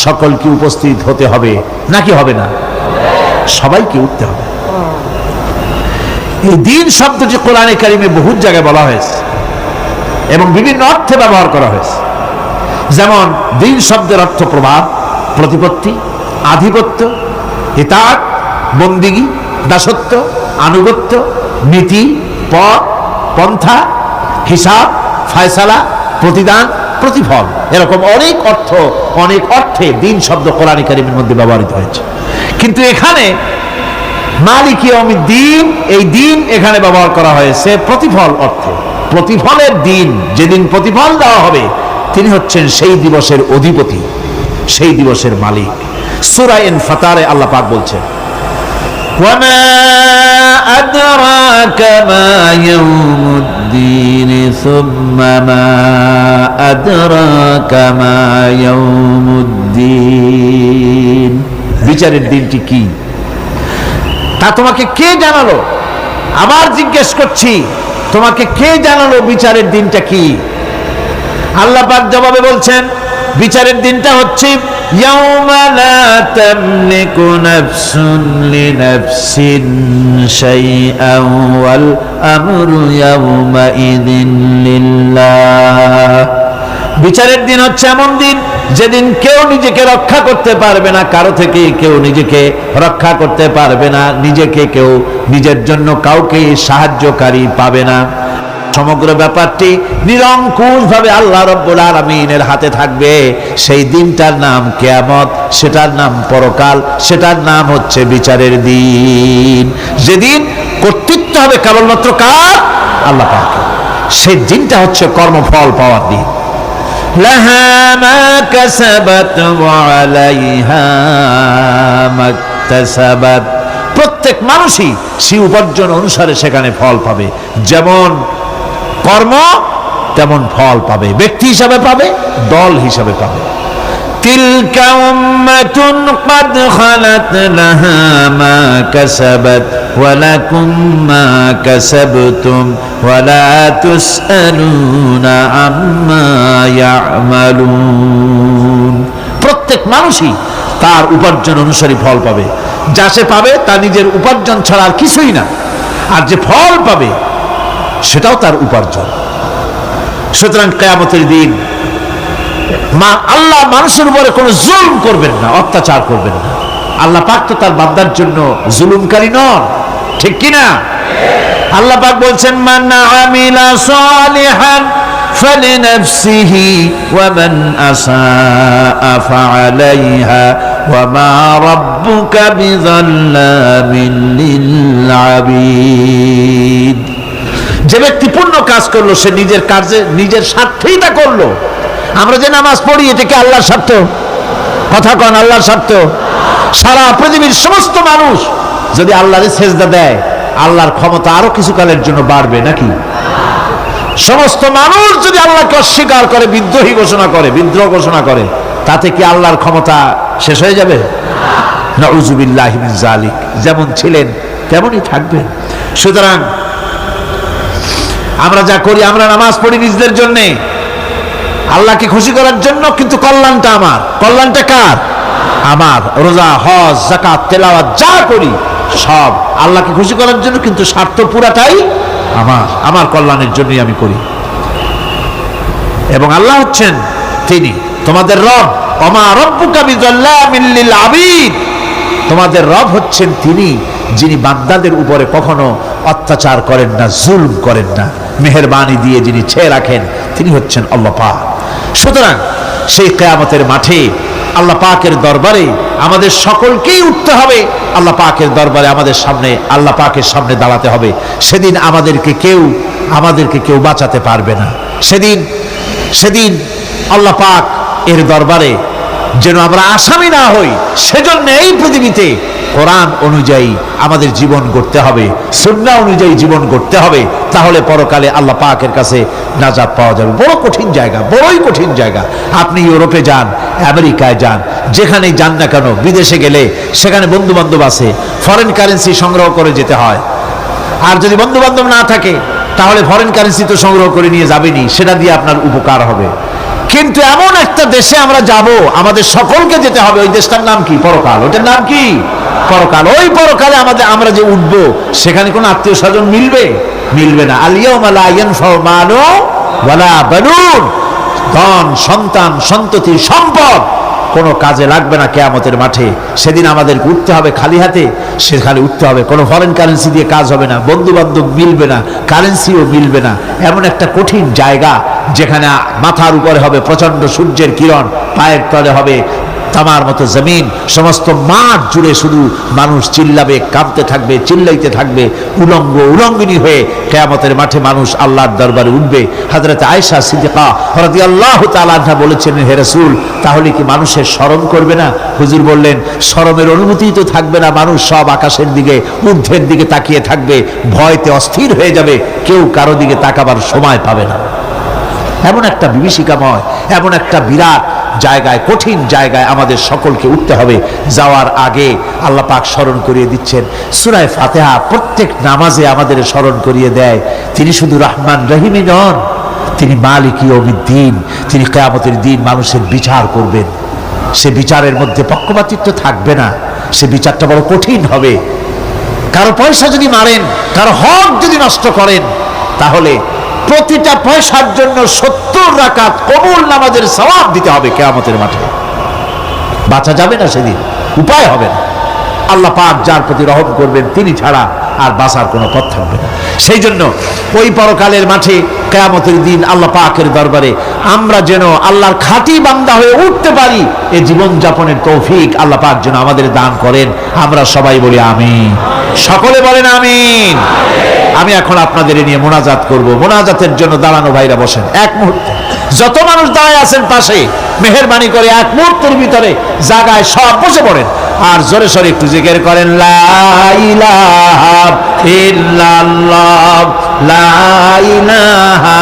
সকলকে উপস্থিত হতে হবে, নাকি হবে না? সবাইকে উঠতে হবে। এই দিন শব্দটি কোরআনে কারিমে বহুত জায়গায় বলা হয়েছে এবং বিভিন্ন অর্থে ব্যবহার করা হয়েছে। যেমন দিন শব্দের অর্থ প্রভাব, প্রতিপত্তি, আধিপত্য, ইতাআত, বন্দিগি, দাসত্ব, আনুগত্য, নীতি, পথ, পন্থা, হিসাব, ফায়সালা, প্রতিদান, প্রতিফল, এরকম অনেক অর্থ, অনেক অর্থে দিন শব্দ কোরআনে কারিমের মধ্যে ব্যবহৃত হয়েছে। কিন্তু এখানে মালিক ইয়াউমিদ্দিন, এই দিন এখানে ব্যবহার করা হয়েছে প্রতিফল অর্থে। প্রতিফলের দিন, যেদিন প্রতিফল দেওয়া হবে, তিনি হচ্ছেন সেই দিবসের অধিপতি, সেই দিবসের মালিক। সূরা ইনফিতারে আল্লাহ পাক বলছেন, ওয়ামা আদরাকা মা ইয়াউমুদ্দিন সুম্মা মা আদরাকা মা ইয়াউমুদ্দিন। বিচারের দিনটি কি তা তোমাকে কে জানালো? আবার জিজ্ঞেস করছি, তোমাকে কে জানালো বিচারের দিনটা কি? আল্লাহ পাক জবাবে বলছেন, বিচারের দিনটা হচ্ছে ইয়াউমা লা তামলিকু নাফসুন লিনাফসিন শাইআন ওয়াল আমরু ইয়াউমা ইযিন লিল্লাহ। বিচারের দিন হচ্ছে এমন দিন যেদিন কেউ নিজেকে রক্ষা করতে পারবে না, কারো থেকে কেউ নিজেকে রক্ষা করতে পারবে না, নিজেকে কেউ নিজের জন্য কাউকে সাহায্যকারী পাবে না। সমগ্র ব্যাপারটি নিরঙ্কুশভাবে আল্লাহ রাব্বুল আলামিনের হাতে থাকবে। সেই দিনটার নাম কিয়ামত, সেটার নাম পরকাল, সেটার নাম হচ্ছে বিচারের দিন। যেদিন কর্তৃত্ব হবে কেবলমাত্র কার? আল্লাহ পাকের। সেই দিনটা হচ্ছে কর্মফল পাওয়ার দিন। লাহা মা কাসাবাত ওয়া আলাইহা মাকতাসাবাত। প্রত্যেক মানুষই সেই উপার্জন অনুসারে সেখানে ফল পাবে। যেমন কর্ম তেমন ফল পাবে, ব্যক্তি হিসাবে পাবে, দল হিসাবে পাবে। তিলকা উম্মাতুন ক্বাদ খালাত লাহা মা কাসাবাত ওয়া লাকুম মা কাসাবতুম ওয়া লা তুসআলুনা আম্মা ইয়ামালুন। প্রত্যেক মানুষই তার উপার্জন অনুসারী ফল পাবে। যা সে পাবে তা নিজের উপার্জন ছাড়া আর কিছুই না, আর যে ফল পাবে সেটাও তার উপার্জন। সুতরাং কিয়ামতের দিন আল্লাহ মানুষের উপরে কোনো জুলুম করবেন না, অত্যাচার করবেন না। আল্লাহ পাক তো তার বান্দার জন্য জুলুমকারী নন, ঠিক কি না? আল্লাহ পাক বলছেন, মান আমিলা সালিহান ফালিনাফসিহি ওয়া মান আসাআ ফাআলাইহা ওয়া মা রাব্বুকা বিযাল্লামিন লিল আবিদ। যে ব্যক্তি পূর্ণ কাজ করলো সে নিজের কাজে নিজের স্বার্থেই তা করলো। আমরা যে নামাজ পড়ি এটা কি আল্লাহর স্বার্থ? কথা কন, আল্লাহর স্বার্থ? সারা পৃথিবীর সমস্ত মানুষ যদি আল্লাহরে সেজদা দেয়, আল্লাহর ক্ষমতা আরো কিছু কালের জন্য বাড়বে নাকি? সমস্ত মানুষ যদি আল্লাহকে অস্বীকার করে, বিদ্রোহী ঘোষণা করে, বিদ্রোহ ঘোষণা করে, তাতে কি আল্লাহর ক্ষমতা শেষ হয়ে যাবে? নাউযুবিল্লাহি মিন যালিক। যেমন ছিলেন তেমনই থাকবেন। সুতরাং আমরা যা করি, আমরা নামাজ পড়ি নিজেদের জন্য, আল্লাহকে খুশি করার জন্য, কিন্তু কল্যাণটা আমার। কল্যাণটা কার? আমার। রোজা, হজ, যাকাত, তেলাওয়াত যা করি সব আল্লাহকে খুশি করার জন্য, কিন্তু স্বার্থ পুরাটাই আমার, আমার কল্যাণের জন্যই আমি করি। এবং আল্লাহ হচ্ছেন তিনি তোমাদের রব। ওমা রাব্বুকা বিযাল্লামিন লিল আবিদ। তোমাদের রব হচ্ছেন তিনি যিনি বান্দাদের উপরে কখনো অত্যাচার করেন না, জুলম করেন না, মেহেরবানি দিয়ে যিনি ছেয়ে রাখেন, তিনি হচ্ছেন আল্লাহ পাক। সুতরাং সেই কিয়ামতের মাঠে আল্লাহ পাকের দরবারে আমাদের সকলকেই উঠতে হবে। আল্লাহ পাকের দরবারে আমাদের সামনে, আল্লাহ পাকের সামনে দাঁড়াতে হবে। সেদিন আমাদেরকে কেউ বাঁচাতে পারবে না। সেদিন আল্লাহ পাক এর দরবারে যেন আমরা আসামি না হই, সেজন্য এই পৃথিবীতে কোরআন অনুযায়ী আমাদের জীবন গড়তে হবে, সুন্নাহ অনুযায়ী জীবন গড়তে হবে। তাহলে পরকালে আল্লাহ পাকের কাছে নাজাত পাওয়া যাবে। বড় কঠিন জায়গা, বড়ই কঠিন জায়গা। আপনি ইউরোপে যান, আমেরিকায় যান, যেখানেই যান না কেন, বিদেশে গেলে সেখানে বন্ধু বান্ধব আছে, ফরেন কারেন্সি সংগ্রহ করে যেতে হয়। আর যদি বন্ধু বান্ধব না থাকে তাহলে ফরেন কারেন্সি তো সংগ্রহ করে নিয়ে যাবেনি, সেটা দিয়ে আপনার উপকার হবে। কিন্তু এমন একটা দেশে আমরা যাব, আমাদের সকলকে যেতে হবে। ওই দেশটার নাম কি? পরকাল। ওটার নাম কি? পরকাল। ওই পরকালে আমরা যে উঠবো, সেখানে কোনো আত্মীয় স্বজন মিলবে না। আল ইয়াউমা লা ইয়ানফাউ মালু ওয়ালা বানুন। ধন, সন্তান, সন্ততি, সম্পদ কোনো কাজে লাগবে না কিয়ামতের মাঠে। সেদিন আমাদের উঠতে হবে খালি হাতে, সেখানে উঠতে হবে। কোনো ফরেন কারেন্সি দিয়ে কাজ হবে না, বন্ধু বান্ধব মিলবে না, কারেন্সিও মিলবে না। এমন একটা কঠিন জায়গা যেখানে মাথার উপরে হবে প্রচন্ড সূর্যের কিরণ, পায়ের তলে হবে তামার মতো জমিন, সমস্ত মাঠ জুড়ে শুধু মানুষ চিল্লাবে, কাঁপতে থাকবে, চিল্লাইতে থাকবে, উলঙ্গ উলঙ্গিনী হয়ে কিয়ামতের মাঠে মানুষ আল্লাহর দরবারে উঠবে। হযরত আয়েশা সিদ্দিকা রাদিয়াল্লাহু তাআলা আনহা বলেছেন, হে রাসূল, তাহলে কি মানুষের শরম করবে না? হুজুর বললেন, শরমের অনুভূতি তো থাকবে না, মানুষ সব আকাশের দিকে, ঊর্ধ্বের দিকে তাকিয়ে থাকবে, ভয়তে অস্থির হয়ে যাবে, কেউ কারো দিকে তাকাবার সময় পাবে না। এমন একটা বিভীষিকাময়, এমন একটা বিরাট জায়গায়, কঠিন জায়গায় আমাদের সকলকে উঠতে হবে। যাওয়ার আগে আল্লাহ পাক স্মরণ করিয়ে দিচ্ছেন, সূরা ফাতিহা প্রত্যেক নামাজে আমাদের স্মরণ করিয়ে দেয়, তিনি শুধু রহমান রহিমই নন, তিনি মালিক ইয়াউমিদ্দিন, তিনি কিয়ামতের দিন মানুষের বিচার করবেন। সে বিচারের মধ্যে পক্ষপাতিত্ব থাকবে না, সে বিচারটা বড় কঠিন হবে। কারো পয়সা যদি মারেন, কারো হক যদি নষ্ট করেন, তাহলে প্রতিটা পয়সার জন্য 70 রাকাত কবুল নামাজের সওয়াব দিতে হবে কিয়ামতের মাঠে। বাঁচা যাবে না সেদিন, উপায় হবে না। আল্লাহ পাক যার প্রতি রহম করবেন তিনি ছাড়া আর বাঁচার কোনো পথ থাকবে না। সেই জন্য ওই পরকালের মাঠে কিয়ামতের দিন আল্লাহ পাকের দরবারে আমরা যেন আল্লাহর খাঁটি বান্দা হয়ে উঠতে পারি, এই জীবনযাপনের তৌফিক আল্লাহ পাক যেন আমাদের দান করেন। আমরা সবাই বলি আমিন, সকলে বলেন আমিন। আমি এখন আপনাদের নিয়ে মোনাজাত করব। মোনাজাতের জন্য দাঁড়ানো ভাইরা বসেন এক মুহূর্তে, যত মানুষ দাঁড়ায় আছেন পাশে, মেহেরবানি করে এক মুহূর্তের ভিতরে জায়গায় সব বসে পড়েন আর জোরে সোরে একটু জিকির করেন, লা ইলাহা ইল্লাল্লাহ, লা ইলাহা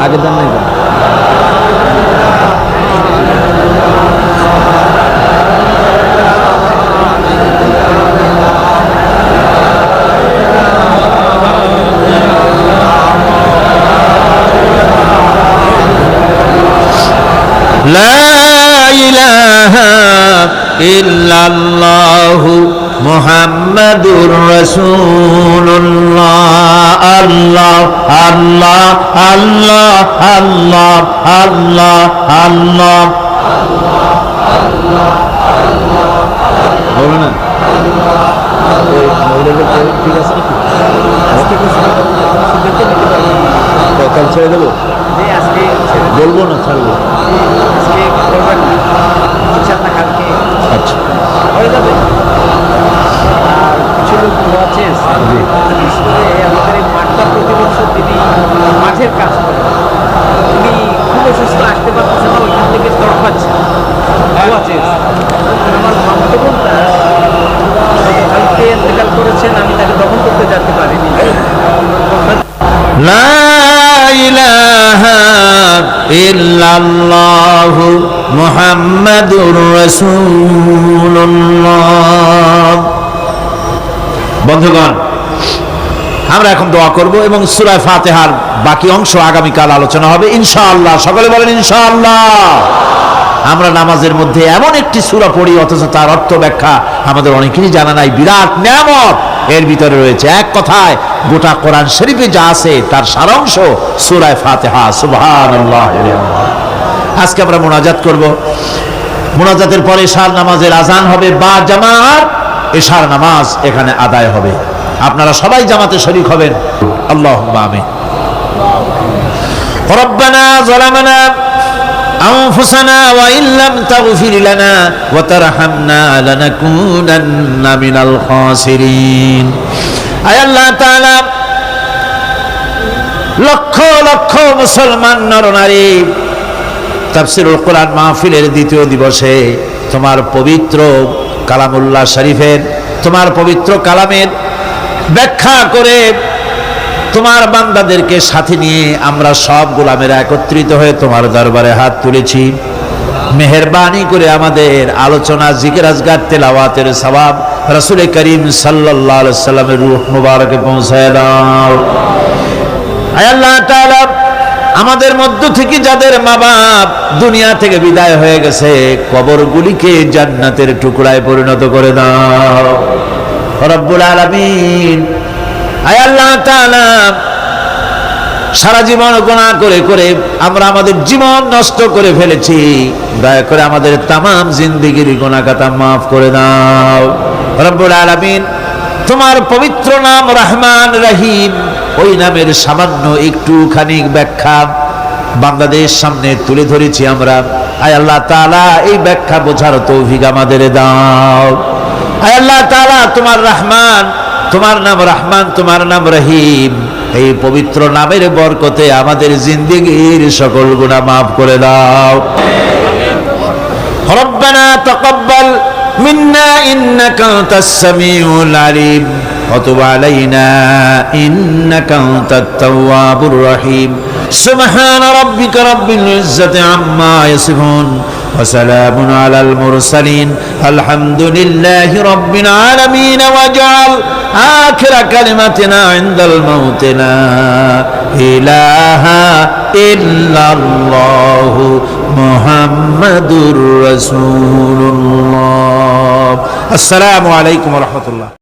আগে দেন নাই লা ইলাহা ইল্লাল্লাহু মুহাম্মাদুর রাসূলুল্লাহ। আল্লাহ আল্লাহ আল্লাহ আল্লাহ আল্লাহ আল্লাহ বলো না, ঠিক আছে কাল ছেড়ে দেবো, বলবো না, ছাড়বো। আচ্ছা হয়ে যাবে। আর কিছু লোক আছে আমাদের এই মাঠটা প্রতি বছর তিনি মাঠের কাজ করেন, তিনি খুব অসুস্থ, আসতে পারতেছে না, ওইখান থেকে জ্বর পাচ্ছে। আমার মামাতো কালকে ইন্তেকাল করেছেন, আমি তাকে দহন করতে যেতে পারিনি। লা ইলাহা ইল্লাল্লাহু মুহাম্মাদুর রাসূলুল্লাহ। বন্ধুগণ, আমরা এখন দোয়া করব এবং সূরা ফাতিহার বাকি অংশ আগামীকাল আলোচনা হবে ইনশাআল্লাহ। সকলে বলেন ইনশাআল্লাহ। আমরা নামাজের মধ্যে এমন একটি সূরা পড়ি অথচ তার অর্থ ব্যাখ্যা আমাদের অনেকেরই জানা নাই। বিরাট নিয়ামত এর ভিতরে রয়েছে। এক কথায় গোটা কোরআন শরীফে যা আছে তার সারাংশ সূরা ফাতিহা। সুবহানাল্লাহ। আজকে আমরা মোনাজাত করব। মোনাজাতের পরে এশার নামাজের আজান হবে বা জামাত, এশার নামাজ এখানে আদায় হবে। আপনারা সবাই জামাতে শরীক হবেন। আল্লাহুম্মা আমিন। রব্বানা যালামনা আনফুসানা ওয়া ইল্লাম তাগফির লানা ওয়া তারহামনা লানাকুনান্না মিনাল খাসিরিন। আয় আল্লাহ তাআলা, লক্ষ লক্ষ মুসলমান নরনারী তাফসীরুল কোরআন মাহফিলের দ্বিতীয় দিবসে তোমার পবিত্র কালামুল্লাহ শরীফের, তোমার পবিত্র কালামের ব্যাখ্যা করে তোমার বান্দাদেরকে সাথে নিয়ে আমরা সব গোলামেরা একত্রিত হয়ে তোমার দরবারে হাত তুলেছি। মেহেরবানি করে আমাদের আলোচনা, জিকির, আজকার, তেলাওয়াতের সওয়াব রাসূল করিম সাল্লাল্লাহু আলাইহি সাল্লামের রূহ মুবারকে পৌঁছায় দাও। আয় আল্লাহ তাআলা, আমাদের মধ্য থেকে যাদের মা বাপ দুনিয়া থেকে বিদায় হয়ে গেছে, কবরগুলিকে জান্নাতের টুকরায় পরিণত করে দাও রব্বুল আলামিন। আয় আল্লাহ তাআলা, সারা জীবন গুনাহ করে করে আমরা আমাদের জীবন নষ্ট করে ফেলেছি, দয়া করে আমাদের তামাম জিন্দেগির গুনাহ খাতা মাফ করে দাও রব্বুল আলামিন। তোমার পবিত্র নাম রহমান রহিম, ওই নামের সামান্য একটুখানি ব্যাখ্যা বাংলাদেশ সামনে তুলে ধরেছি আমরা। আয় আল্লাহ তাআলা এই ব্যাখ্যা বোঝার তৌফিক আমাদের দাও। আয় আল্লাহ তাআলা তোমার রহমান, তোমার নাম রহমান, তোমার নাম রহিম, এই পবিত্র নামের বরকতে আমাদের জিন্দেগীর সকল গুনাহ মাফ করে দাও। রব্বানা তাকাব্বাল মিন্না ইন্নাকা আনতাস সামিউল আলিম ওয়া তুব আলাইনা ইন্নাকা আনতাত তাওয়াবুর রহিম। সুবহান রাব্বিকা রাব্বিল ইজ্জাতি আম্মা ইয়াসিফুন ওয়া সালামুন আলাল মুরসালিন আলহামদুলিল্লাহি রাব্বিল আলামিন। ওয়াজআল আখিরা কালিমাতিনা ইনদাল মাউত লা ইলাহা ইল্লাল্লাহু মুহাম্মাদুর রাসূলুল্লাহ। আসসালামু আলাইকুম ওয়া রাহমাতুল্লাহ।